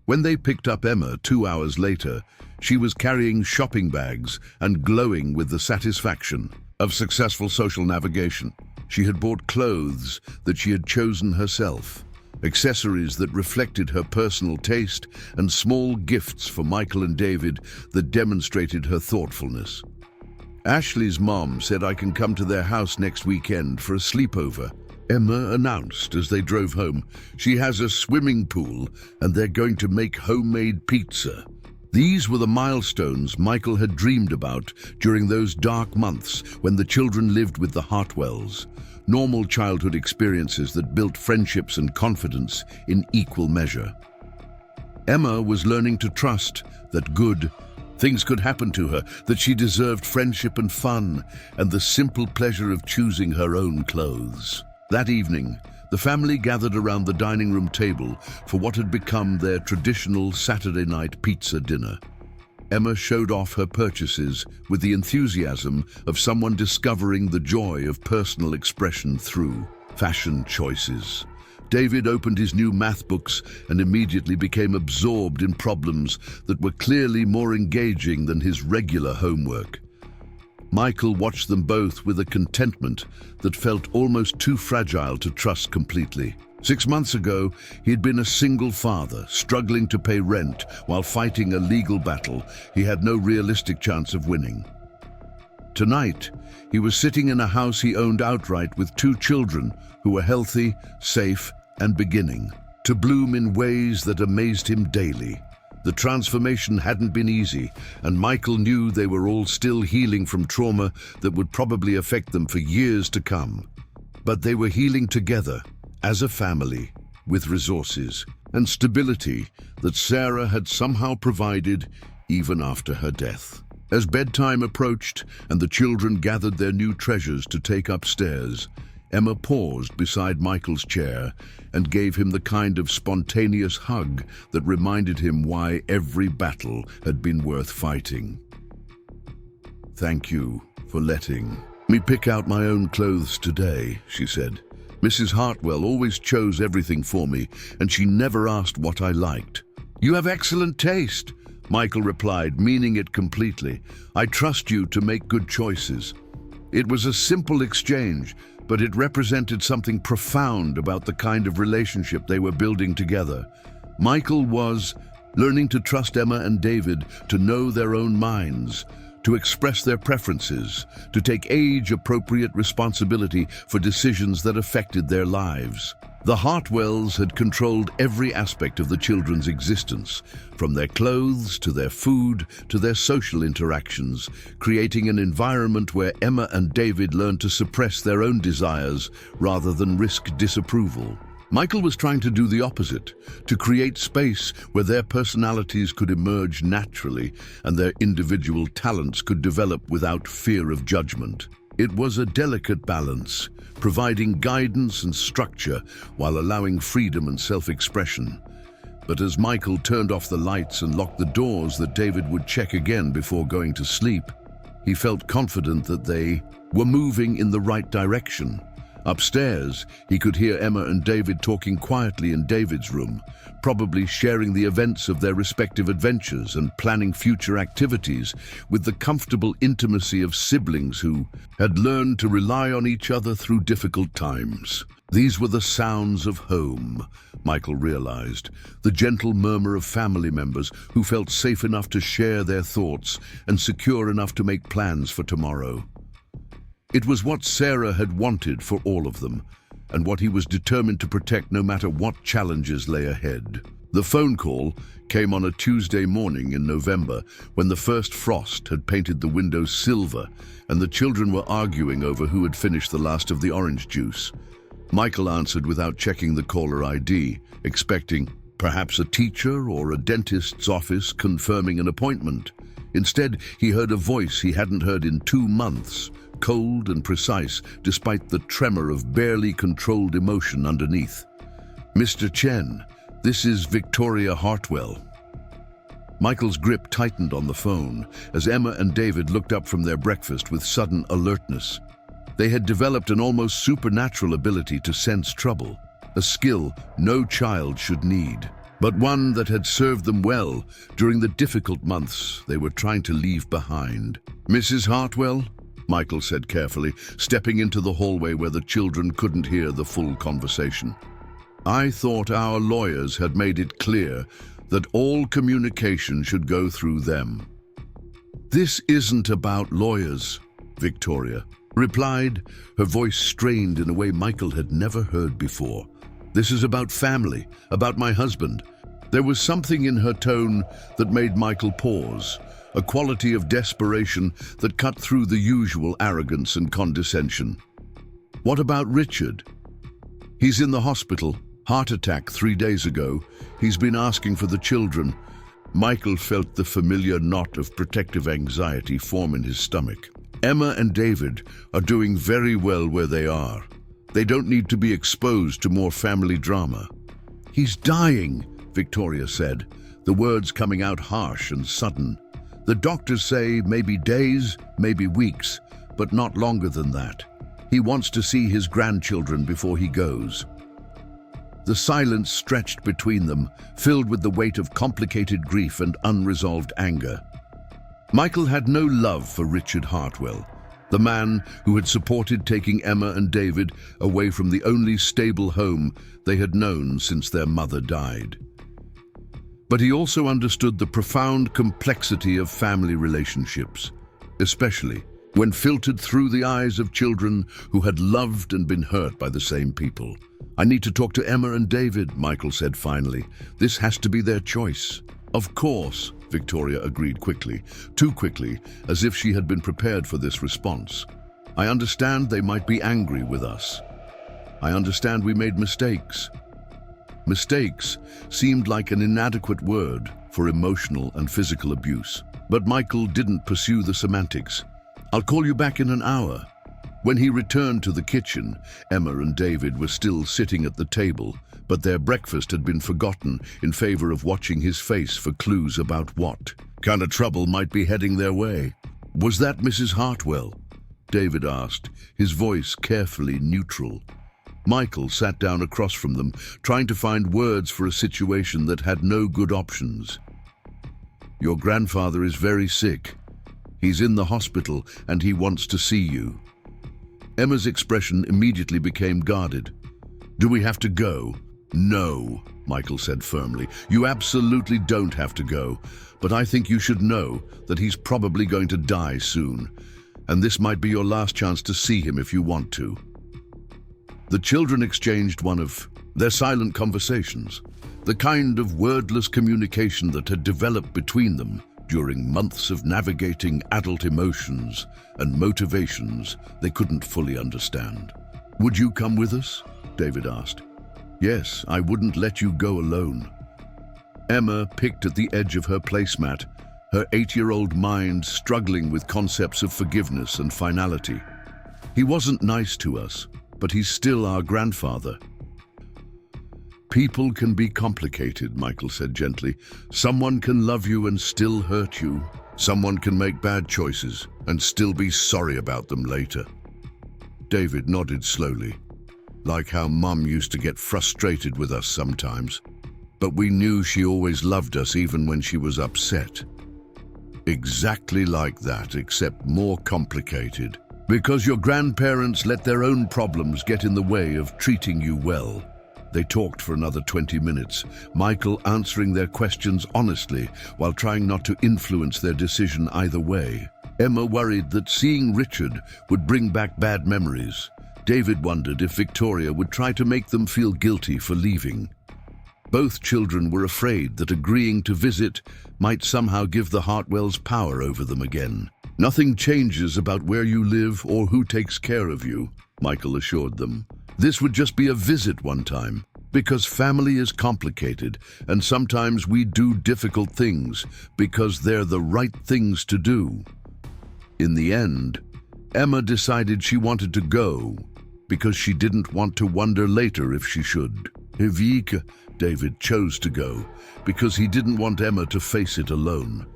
When they picked up Emma 2 hours later, she was carrying shopping bags and glowing with the satisfaction of successful social navigation. She had bought clothes that she had chosen herself, accessories that reflected her personal taste, and small gifts for Michael and David that demonstrated her thoughtfulness. Ashley's mom said I can come to their house next weekend for a sleepover, Emma announced as they drove home. She has a swimming pool and they're going to make homemade pizza. These were the milestones Michael had dreamed about during those dark months when the children lived with the Hartwells, normal childhood experiences that built friendships and confidence in equal measure. Emma was learning to trust that good things could happen to her, that she deserved friendship and fun, and the simple pleasure of choosing her own clothes. That evening, the family gathered around the dining room table for what had become their traditional Saturday night pizza dinner. Emma showed off her purchases with the enthusiasm of someone discovering the joy of personal expression through fashion choices. David opened his new math books and immediately became absorbed in problems that were clearly more engaging than his regular homework. Michael watched them both with a contentment that felt almost too fragile to trust completely. 6 months ago, he had been a single father, struggling to pay rent while fighting a legal battle he had no realistic chance of winning. Tonight, he was sitting in a house he owned outright with 2 children who were healthy, safe, and beginning to bloom in ways that amazed him daily. The transformation hadn't been easy, and Michael knew they were all still healing from trauma that would probably affect them for years to come. But they were healing together, as a family, with resources and stability that Sarah had somehow provided even after her death. As bedtime approached and the children gathered their new treasures to take upstairs, Emma paused beside Michael's chair and gave him the kind of spontaneous hug that reminded him why every battle had been worth fighting. "Thank you for letting me pick out my own clothes today," she said. "Mrs. Hartwell always chose everything for me, and she never asked what I liked." "You have excellent taste," Michael replied, meaning it completely. "I trust you to make good choices." It was a simple exchange, but it represented something profound about the kind of relationship they were building together. Michael was learning to trust Emma and David to know their own minds, to express their preferences, to take age-appropriate responsibility for decisions that affected their lives. The Hartwells had controlled every aspect of the children's existence, from their clothes to their food to their social interactions, creating an environment where Emma and David learned to suppress their own desires rather than risk disapproval. Michael was trying to do the opposite, to create space where their personalities could emerge naturally and their individual talents could develop without fear of judgment. It was a delicate balance, providing guidance and structure while allowing freedom and self-expression. But as Michael turned off the lights and locked the doors that David would check again before going to sleep, he felt confident that they were moving in the right direction. Upstairs, he could hear Emma and David talking quietly in David's room, probably sharing the events of their respective adventures and planning future activities with the comfortable intimacy of siblings who had learned to rely on each other through difficult times. These were the sounds of home, Michael realized, the gentle murmur of family members who felt safe enough to share their thoughts and secure enough to make plans for tomorrow. It was what Sarah had wanted for all of them, and what he was determined to protect no matter what challenges lay ahead. The phone call came on a Tuesday morning in November when the first frost had painted the windows silver and the children were arguing over who had finished the last of the orange juice. Michael answered without checking the caller ID, expecting perhaps a teacher or a dentist's office confirming an appointment. Instead, he heard a voice he hadn't heard in 2 months, cold and precise despite the tremor of barely controlled emotion underneath. "Mr. Chen, this is Victoria Hartwell." Michael's grip tightened on the phone as Emma and David looked up from their breakfast with sudden alertness. They had developed an almost supernatural ability to sense trouble, a skill no child should need, but one that had served them well during the difficult months they were trying to leave behind. "Mrs. Hartwell?" Michael said carefully, stepping into the hallway where the children couldn't hear the full conversation. "I thought our lawyers had made it clear that all communication should go through them." "This isn't about lawyers," Victoria replied, her voice strained in a way Michael had never heard before. "This is about family, about my husband." There was something in her tone that made Michael pause, a quality of desperation that cut through the usual arrogance and condescension. "What about Richard?" "He's in the hospital. Heart attack 3 days ago. He's been asking for the children." Michael felt the familiar knot of protective anxiety form in his stomach. "Emma and David are doing very well where they are. They don't need to be exposed to more family drama." "He's dying," Victoria said, the words coming out harsh and sudden. "The doctors say maybe days, maybe weeks, but not longer than that. He wants to see his grandchildren before he goes." The silence stretched between them, filled with the weight of complicated grief and unresolved anger. Michael had no love for Richard Hartwell, the man who had supported taking Emma and David away from the only stable home they had known since their mother died. But he also understood the profound complexity of family relationships, especially when filtered through the eyes of children who had loved and been hurt by the same people. "I need to talk to Emma and David," Michael said finally. "This has to be their choice." "Of course," Victoria agreed quickly, too quickly, as if she had been prepared for this response. "I understand they might be angry with us. I understand we made mistakes." Mistakes seemed like an inadequate word for emotional and physical abuse. But Michael didn't pursue the semantics. "I'll call you back in an hour." When he returned to the kitchen, Emma and David were still sitting at the table, but their breakfast had been forgotten in favor of watching his face for clues about what kind of trouble might be heading their way. "Was that Mrs. Hartwell?" David asked, his voice carefully neutral. Michael sat down across from them, trying to find words for a situation that had no good options. "Your grandfather is very sick. He's in the hospital and he wants to see you." Emma's expression immediately became guarded. "Do we have to go?" "No," Michael said firmly. "You absolutely don't have to go, but I think you should know that he's probably going to die soon, and this might be your last chance to see him if you want to." The children exchanged one of their silent conversations, the kind of wordless communication that had developed between them during months of navigating adult emotions and motivations they couldn't fully understand. "Would you come with us?" David asked. "Yes, I wouldn't let you go alone." Emma picked at the edge of her placemat, her 8-year-old mind struggling with concepts of forgiveness and finality. "He wasn't nice to us, but he's still our grandfather." "People can be complicated," Michael said gently. "Someone can love you and still hurt you. Someone can make bad choices and still be sorry about them later." David nodded slowly, like how Mum used to get frustrated with us sometimes. But we knew she always loved us even when she was upset. Exactly like that, except more complicated. Because your grandparents let their own problems get in the way of treating you well. They talked for another 20 minutes, Michael answering their questions honestly while trying not to influence their decision either way. Emma worried that seeing Richard would bring back bad memories. David wondered if Victoria would try to make them feel guilty for leaving. Both children were afraid that agreeing to visit might somehow give the Hartwells power over them again. "Nothing changes about where you live or who takes care of you," Michael assured them. "This would just be a visit one time, because family is complicated, and sometimes we do difficult things because they're the right things to do." In the end, Emma decided she wanted to go because she didn't want to wonder later if she should. Evike, David chose to go because he didn't want Emma to face it alone.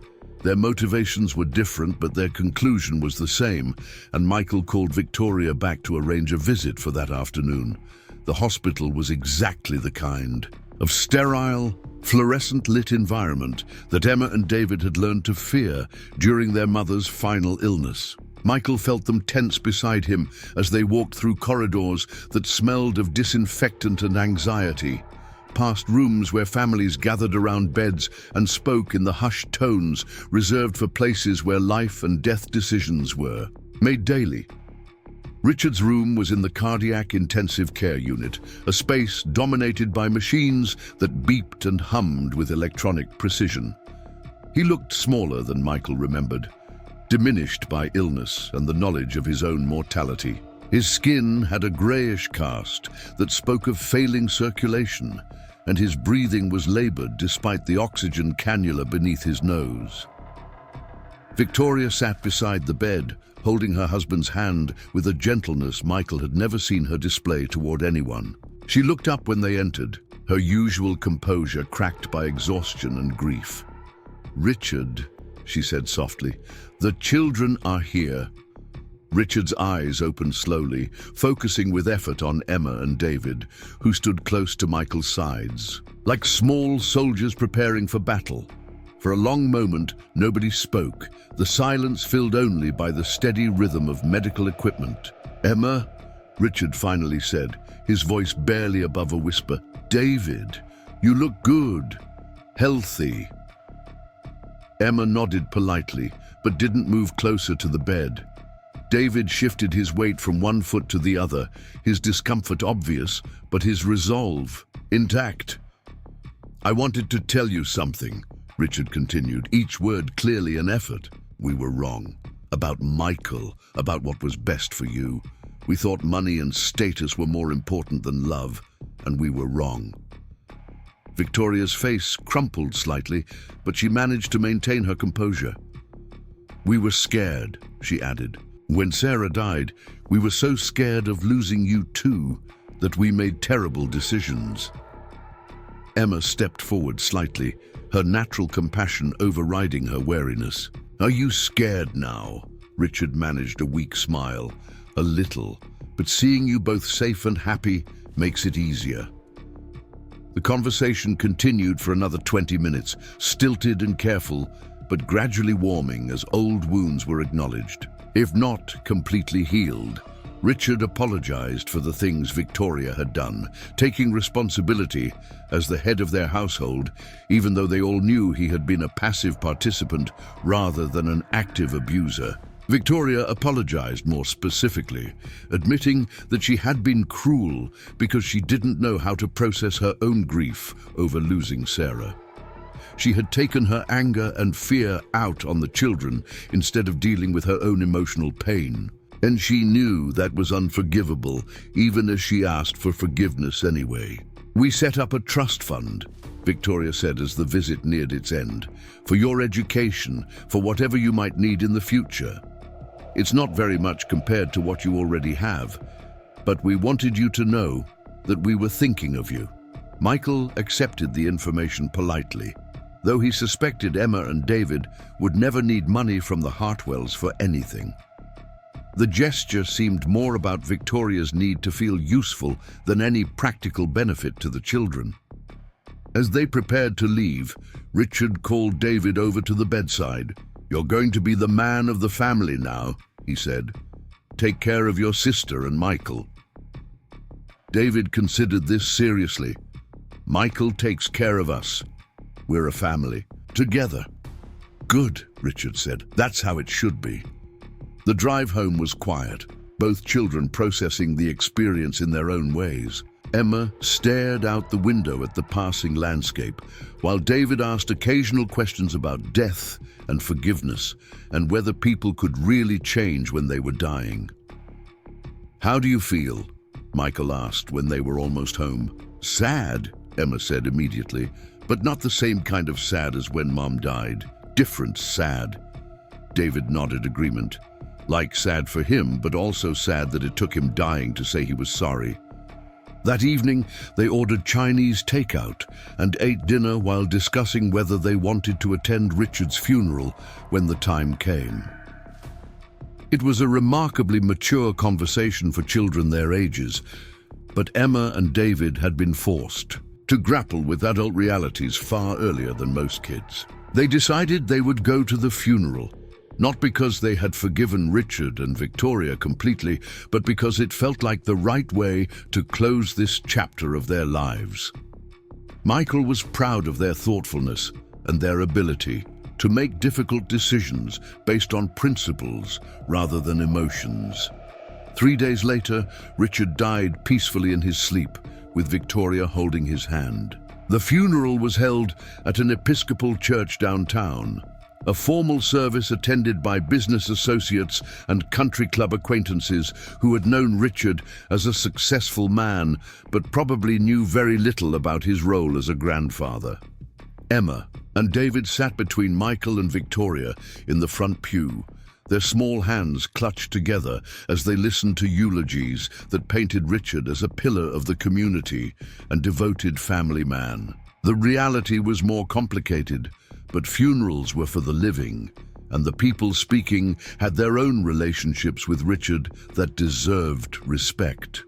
Their motivations were different, but their conclusion was the same, and Michael called Victoria back to arrange a visit for that afternoon. The hospital was exactly the kind of sterile, fluorescent-lit environment that Emma and David had learned to fear during their mother's final illness. Michael felt them tense beside him as they walked through corridors that smelled of disinfectant and anxiety, past rooms where families gathered around beds and spoke in the hushed tones reserved for places where life and death decisions were made daily. Richard's room was in the cardiac intensive care unit, a space dominated by machines that beeped and hummed with electronic precision. He looked smaller than Michael remembered, diminished by illness and the knowledge of his own mortality. His skin had a grayish cast that spoke of failing circulation, and his breathing was labored despite the oxygen cannula beneath his nose. Victoria sat beside the bed, holding her husband's hand with a gentleness Michael had never seen her display toward anyone. She looked up when they entered, her usual composure cracked by exhaustion and grief. "Richard," she said softly, "the children are here." Richard's eyes opened slowly, focusing with effort on Emma and David, who stood close to Michael's sides, like small soldiers preparing for battle. For a long moment, nobody spoke, the silence filled only by the steady rhythm of medical equipment. "Emma," Richard finally said, his voice barely above a whisper, "David, you look good, healthy." Emma nodded politely, but didn't move closer to the bed. David shifted his weight from one foot to the other, his discomfort obvious, but his resolve intact. "I wanted to tell you something," Richard continued, each word clearly an effort. "We were wrong. About Michael, about what was best for you. We thought money and status were more important than love, and we were wrong." Victoria's face crumpled slightly, but she managed to maintain her composure. "We were scared," she added. When Sarah died, we were so scared of losing you too that we made terrible decisions. Emma stepped forward slightly, her natural compassion overriding her wariness. Are you scared now? Richard managed a weak smile. A little, but seeing you both safe and happy makes it easier. The conversation continued for another 20 minutes, stilted and careful, but gradually warming as old wounds were acknowledged. If not completely healed, Richard apologized for the things Victoria had done, taking responsibility as the head of their household, even though they all knew he had been a passive participant rather than an active abuser. Victoria apologized more specifically, admitting that she had been cruel because she didn't know how to process her own grief over losing Sarah. She had taken her anger and fear out on the children instead of dealing with her own emotional pain. And she knew that was unforgivable, even as she asked for forgiveness anyway. We set up a trust fund, Victoria said as the visit neared its end, for your education, for whatever you might need in the future. It's not very much compared to what you already have, but we wanted you to know that we were thinking of you. Michael accepted the information politely, though he suspected Emma and David would never need money from the Hartwells for anything. The gesture seemed more about Victoria's need to feel useful than any practical benefit to the children. As they prepared to leave, Richard called David over to the bedside. You're going to be the man of the family now, he said. Take care of your sister and Michael. David considered this seriously. Michael takes care of us. We're a family. Together. Good, Richard said. That's how it should be. The drive home was quiet, both children processing the experience in their own ways. Emma stared out the window at the passing landscape, while David asked occasional questions about death and forgiveness, and whether people could really change when they were dying. How do you feel? Michael asked when they were almost home. Sad, Emma said immediately, but not the same kind of sad as when Mom died. Different sad. David nodded agreement. Like sad for him, but also sad that it took him dying to say he was sorry. That evening, they ordered Chinese takeout and ate dinner while discussing whether they wanted to attend Richard's funeral when the time came. It was a remarkably mature conversation for children their ages, but Emma and David had been forced to grapple with adult realities far earlier than most kids. They decided they would go to the funeral, not because they had forgiven Richard and Victoria completely, but because it felt like the right way to close this chapter of their lives. Michael was proud of their thoughtfulness and their ability to make difficult decisions based on principles rather than emotions. 3 days later, Richard died peacefully in his sleep, with Victoria holding his hand. The funeral was held at an Episcopal church downtown, a formal service attended by business associates and country club acquaintances who had known Richard as a successful man, but probably knew very little about his role as a grandfather. Emma and David sat between Michael and Victoria in the front pew, their small hands clutched together as they listened to eulogies that painted Richard as a pillar of the community and devoted family man. The reality was more complicated, but funerals were for the living, and the people speaking had their own relationships with Richard that deserved respect.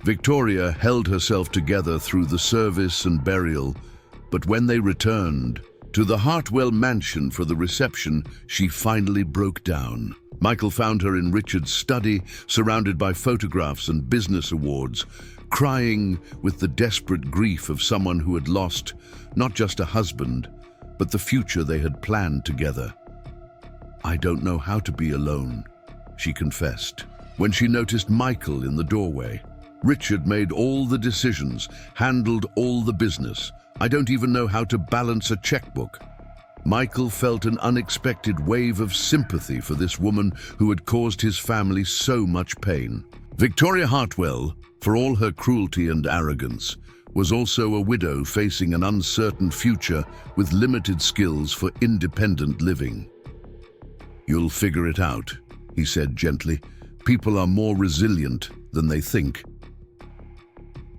Victoria held herself together through the service and burial, but when they returned to the Hartwell mansion for the reception, she finally broke down. Michael found her in Richard's study, surrounded by photographs and business awards, crying with the desperate grief of someone who had lost not just a husband, but the future they had planned together. I don't know how to be alone, she confessed, when she noticed Michael in the doorway. Richard made all the decisions, handled all the business. I don't even know how to balance a checkbook. Michael felt an unexpected wave of sympathy for this woman who had caused his family so much pain. Victoria Hartwell, for all her cruelty and arrogance, was also a widow facing an uncertain future with limited skills for independent living. You'll figure it out, he said gently. People are more resilient than they think.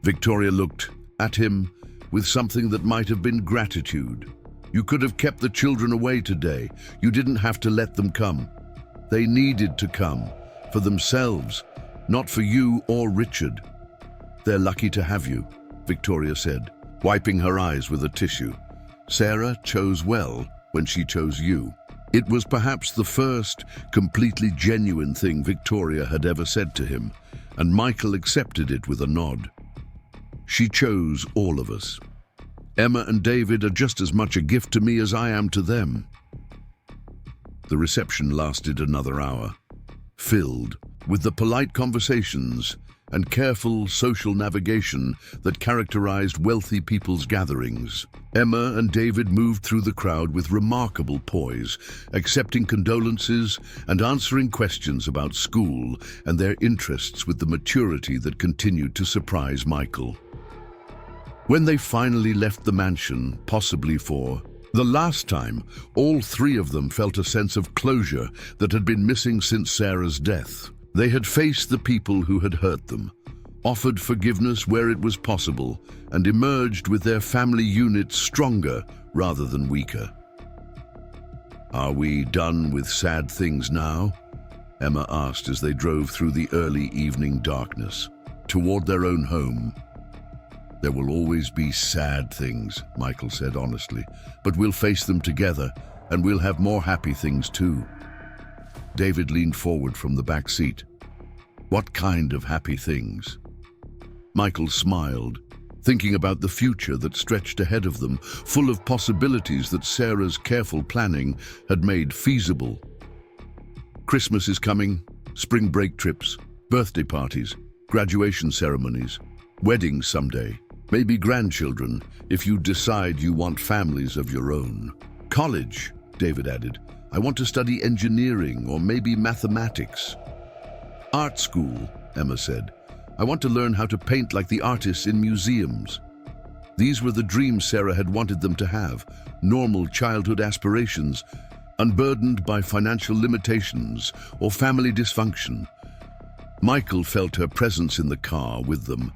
Victoria looked at him with something that might have been gratitude. You could have kept the children away today. You didn't have to let them come. They needed to come, for themselves, not for you or Richard. They're lucky to have you, Victoria said, wiping her eyes with a tissue. Sarah chose well when she chose you. It was perhaps the first completely genuine thing Victoria had ever said to him, and Michael accepted it with a nod. She chose all of us. Emma and David are just as much a gift to me as I am to them. The reception lasted another hour, filled with the polite conversations and careful social navigation that characterized wealthy people's gatherings. Emma and David moved through the crowd with remarkable poise, accepting condolences and answering questions about school and their interests with the maturity that continued to surprise Michael. When they finally left the mansion, possibly for the last time, all three of them felt a sense of closure that had been missing since Sarah's death. They had faced the people who had hurt them, offered forgiveness where it was possible, and emerged with their family unit stronger rather than weaker. "Are we done with sad things now?" Emma asked as they drove through the early evening darkness, toward their own home. "There will always be sad things," Michael said honestly, "but we'll face them together, and we'll have more happy things too." David leaned forward from the back seat. "What kind of happy things?" Michael smiled, thinking about the future that stretched ahead of them, full of possibilities that Sarah's careful planning had made feasible. Christmas is coming, spring break trips, birthday parties, graduation ceremonies, weddings someday, maybe grandchildren, if you decide you want families of your own. College, David added. "I want to study engineering or maybe mathematics." Art school, Emma said. "I want to learn how to paint like the artists in museums." These were the dreams Sarah had wanted them to have, normal childhood aspirations, unburdened by financial limitations or family dysfunction. Michael felt her presence in the car with them,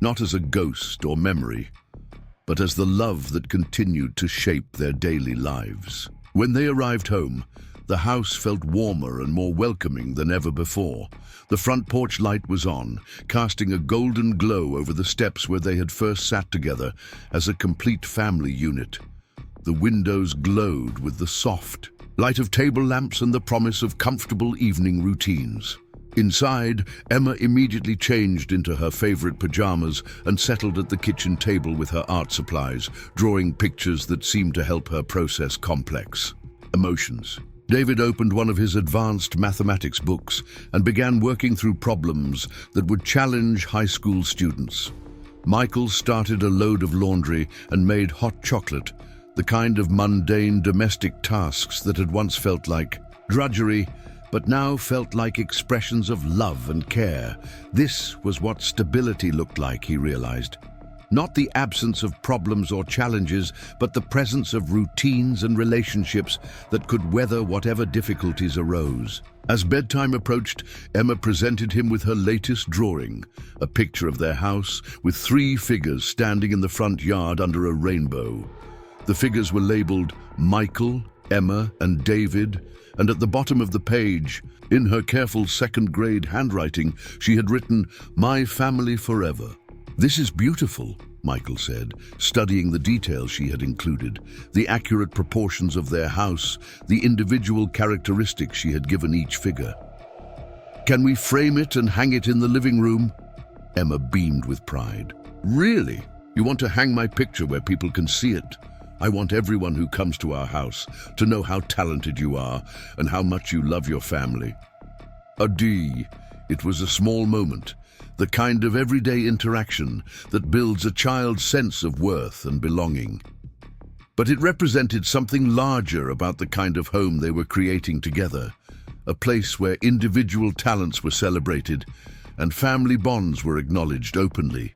not as a ghost or memory, but as the love that continued to shape their daily lives. When they arrived home, the house felt warmer and more welcoming than ever before. The front porch light was on, casting a golden glow over the steps where they had first sat together as a complete family unit. The windows glowed with the soft light of table lamps and the promise of comfortable evening routines. Inside, Emma immediately changed into her favorite pajamas and settled at the kitchen table with her art supplies, drawing pictures that seemed to help her process complex emotions. David opened one of his advanced mathematics books and began working through problems that would challenge high school students. Michael started a load of laundry and made hot chocolate, the kind of mundane domestic tasks that had once felt like drudgery, but now felt like expressions of love and care. This was what stability looked like, he realized. Not the absence of problems or challenges, but the presence of routines and relationships that could weather whatever difficulties arose. As bedtime approached, Emma presented him with her latest drawing, a picture of their house with 3 figures standing in the front yard under a rainbow. The figures were labeled Michael, Emma, and David, and at the bottom of the page, in her careful second-grade handwriting, she had written, "My family forever." "This is beautiful," Michael said, studying the details she had included, the accurate proportions of their house, the individual characteristics she had given each figure. "Can we frame it and hang it in the living room?" Emma beamed with pride. "Really? You want to hang my picture where people can see it? I want everyone who comes to our house to know how talented you are and how much you love your family." Adi, it was a small moment, the kind of everyday interaction that builds a child's sense of worth and belonging. But it represented something larger about the kind of home they were creating together, a place where individual talents were celebrated and family bonds were acknowledged openly.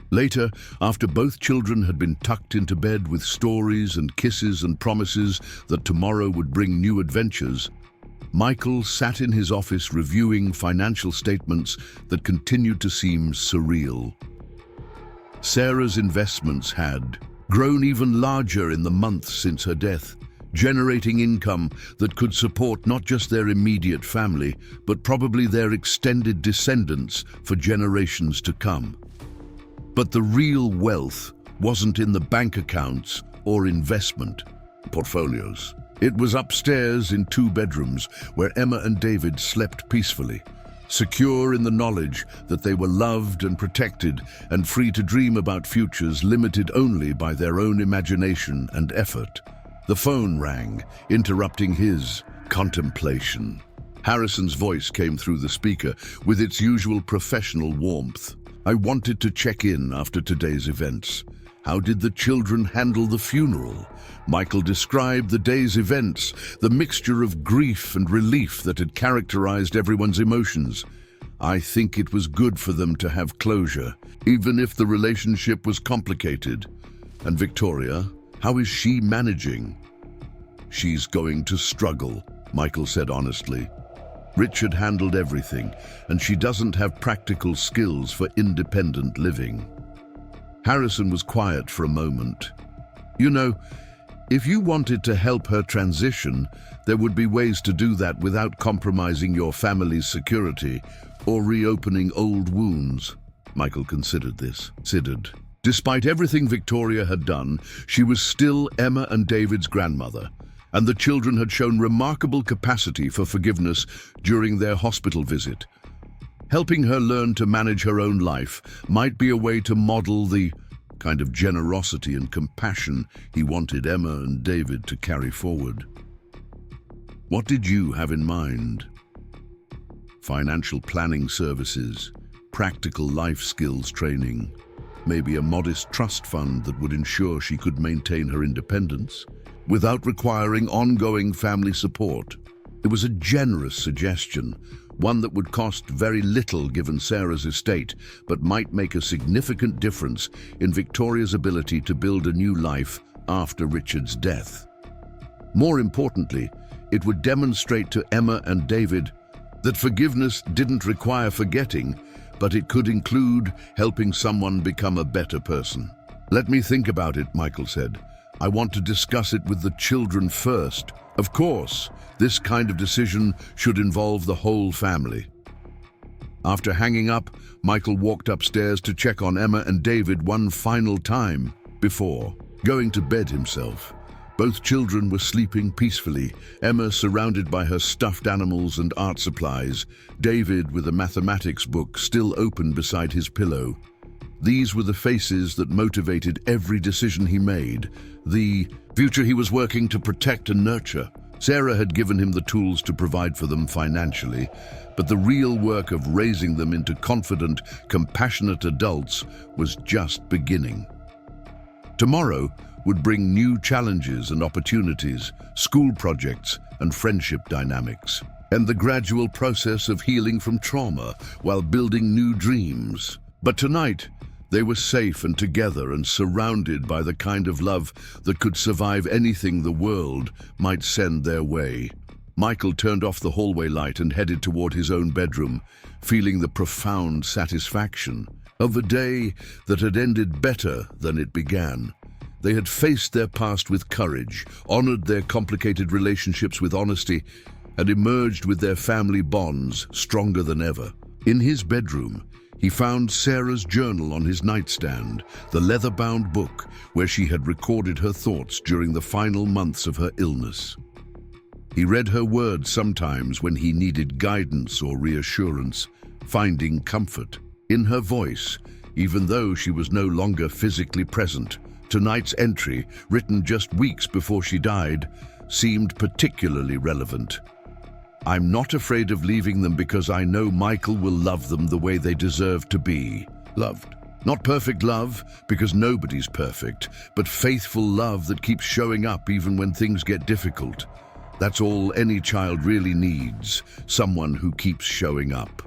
Later, after both children had been tucked into bed with stories and kisses and promises that tomorrow would bring new adventures, Michael sat in his office reviewing financial statements that continued to seem surreal. Sarah's investments had grown even larger in the months since her death, generating income that could support not just their immediate family, but probably their extended descendants for generations to come. But the real wealth wasn't in the bank accounts or investment portfolios. It was upstairs in 2 bedrooms where Emma and David slept peacefully, secure in the knowledge that they were loved and protected and free to dream about futures limited only by their own imagination and effort. The phone rang, interrupting his contemplation. Harrison's voice came through the speaker with its usual professional warmth. "I wanted to check in after today's events. How did the children handle the funeral?" Michael described the day's events, the mixture of grief and relief that had characterized everyone's emotions. "I think it was good for them to have closure, even if the relationship was complicated. And Victoria, how is she managing?" "She's going to struggle," Michael said honestly. "Richard handled everything, and she doesn't have practical skills for independent living." Harrison was quiet for a moment. "You know, if you wanted to help her transition, there would be ways to do that without compromising your family's security or reopening old wounds." Michael considered this. Despite everything Victoria had done, she was still Emma and David's grandmother, and the children had shown remarkable capacity for forgiveness during their hospital visit. Helping her learn to manage her own life might be a way to model the kind of generosity and compassion he wanted Emma and David to carry forward. "What did you have in mind?" "Financial planning services, practical life skills training, maybe a modest trust fund that would ensure she could maintain her independence without requiring ongoing family support." It was a generous suggestion, one that would cost very little given Sarah's estate, but might make a significant difference in Victoria's ability to build a new life after Richard's death. More importantly, it would demonstrate to Emma and David that forgiveness didn't require forgetting, but it could include helping someone become a better person. "Let me think about it," Michael said. "I want to discuss it with the children first. Of course, this kind of decision should involve the whole family." After hanging up, Michael walked upstairs to check on Emma and David one final time before going to bed himself. Both children were sleeping peacefully, Emma surrounded by her stuffed animals and art supplies, David with a mathematics book still open beside his pillow. These were the faces that motivated every decision he made, the future he was working to protect and nurture. Sarah had given him the tools to provide for them financially, but the real work of raising them into confident, compassionate adults was just beginning. Tomorrow would bring new challenges and opportunities, school projects and friendship dynamics, and the gradual process of healing from trauma while building new dreams. But tonight, they were safe and together and surrounded by the kind of love that could survive anything the world might send their way. Michael turned off the hallway light and headed toward his own bedroom, feeling the profound satisfaction of a day that had ended better than it began. They had faced their past with courage, honored their complicated relationships with honesty, and emerged with their family bonds stronger than ever. In his bedroom, he found Sarah's journal on his nightstand, the leather-bound book where she had recorded her thoughts during the final months of her illness. He read her words sometimes when he needed guidance or reassurance, finding comfort in her voice, even though she was no longer physically present. Tonight's entry, written just weeks before she died, seemed particularly relevant. "I'm not afraid of leaving them because I know Michael will love them the way they deserve to be loved. Not perfect love, because nobody's perfect, but faithful love that keeps showing up even when things get difficult. That's all any child really needs, someone who keeps showing up."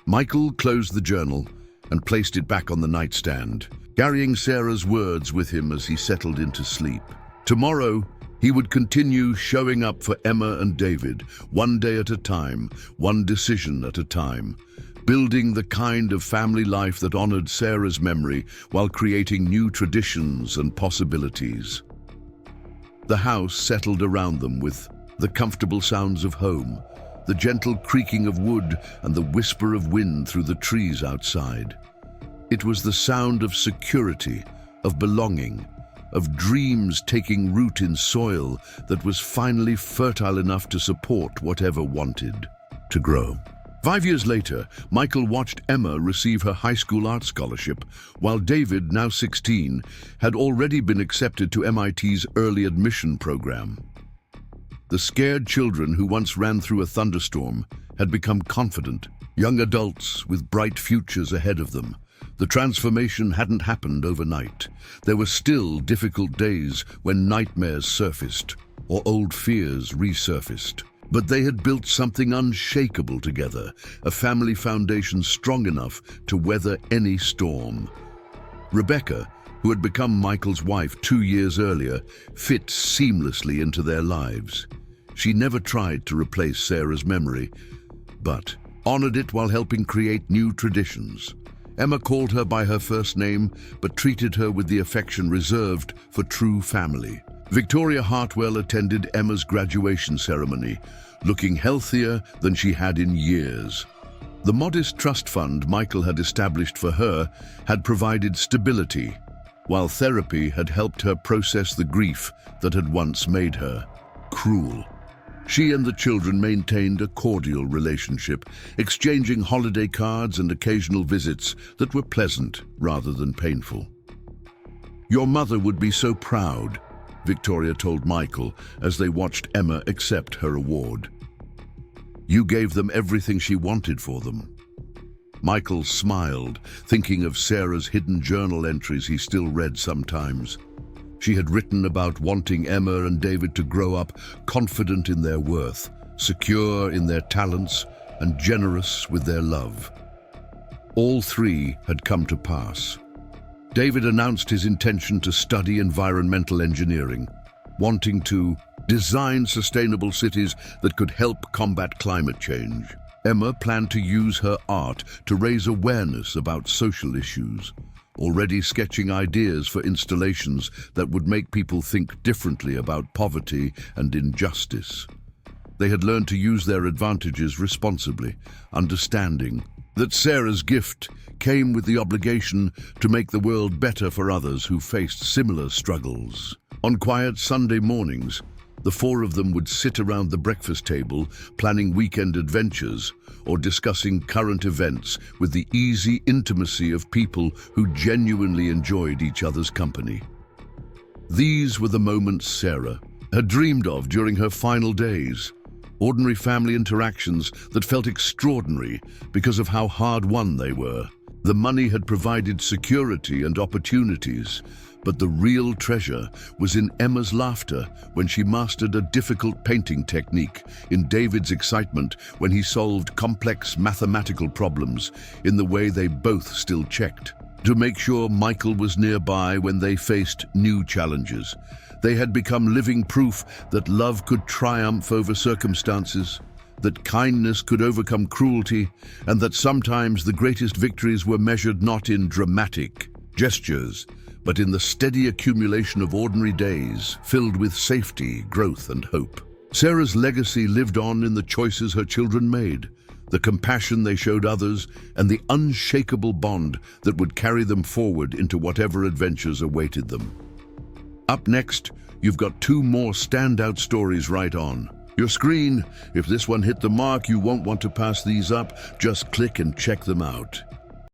Michael closed the journal and placed it back on the nightstand, carrying Sarah's words with him as he settled into sleep. Tomorrow He would continue showing up for Emma and David, one day at a time, one decision at a time, building the kind of family life that honored Sarah's memory while creating new traditions and possibilities. The house settled around them with the comfortable sounds of home, the gentle creaking of wood and the whisper of wind through the trees outside. It was the sound of security, of belonging, of dreams taking root in soil that was finally fertile enough to support whatever wanted to grow. 5 years later, Michael watched Emma receive her high school art scholarship, while David, now 16, had already been accepted to MIT's early admission program. The scared children who once ran through a thunderstorm had become confident, young adults with bright futures ahead of them. The transformation hadn't happened overnight. There were still difficult days when nightmares surfaced or old fears resurfaced. But they had built something unshakable together, a family foundation strong enough to weather any storm. Rebecca, who had become Michael's wife 2 years earlier, fit seamlessly into their lives. She never tried to replace Sarah's memory, but honored it while helping create new traditions. Emma called her by her first name, but treated her with the affection reserved for true family. Victoria Hartwell attended Emma's graduation ceremony, looking healthier than she had in years. The modest trust fund Michael had established for her had provided stability, while therapy had helped her process the grief that had once made her cruel. She and the children maintained a cordial relationship, exchanging holiday cards and occasional visits that were pleasant rather than painful. "Your mother would be so proud," Victoria told Michael as they watched Emma accept her award. "You gave them everything she wanted for them." Michael smiled, thinking of Sarah's hidden journal entries he still read sometimes. She had written about wanting Emma and David to grow up confident in their worth, secure in their talents, and generous with their love. All three had come to pass. David announced his intention to study environmental engineering, wanting to design sustainable cities that could help combat climate change. Emma planned to use her art to raise awareness about social issues, already sketching ideas for installations that would make people think differently about poverty and injustice. They had learned to use their advantages responsibly, understanding that Sarah's gift came with the obligation to make the world better for others who faced similar struggles. On quiet Sunday mornings, the four of them would sit around the breakfast table, planning weekend adventures or discussing current events with the easy intimacy of people who genuinely enjoyed each other's company. These were the moments Sarah had dreamed of during her final days, ordinary family interactions that felt extraordinary because of how hard-won they were. The money had provided security and opportunities, but the real treasure was in Emma's laughter when she mastered a difficult painting technique, in David's excitement when he solved complex mathematical problems, in the way they both still checked to make sure Michael was nearby when they faced new challenges. They had become living proof that love could triumph over circumstances, that kindness could overcome cruelty, and that sometimes the greatest victories were measured not in dramatic gestures, but in the steady accumulation of ordinary days filled with safety, growth, and hope. Sarah's legacy lived on in the choices her children made, the compassion they showed others, and the unshakable bond that would carry them forward into whatever adventures awaited them. Up next, you've got two more standout stories right on your screen. If this one hit the mark, you won't want to pass these up. Just click and check them out.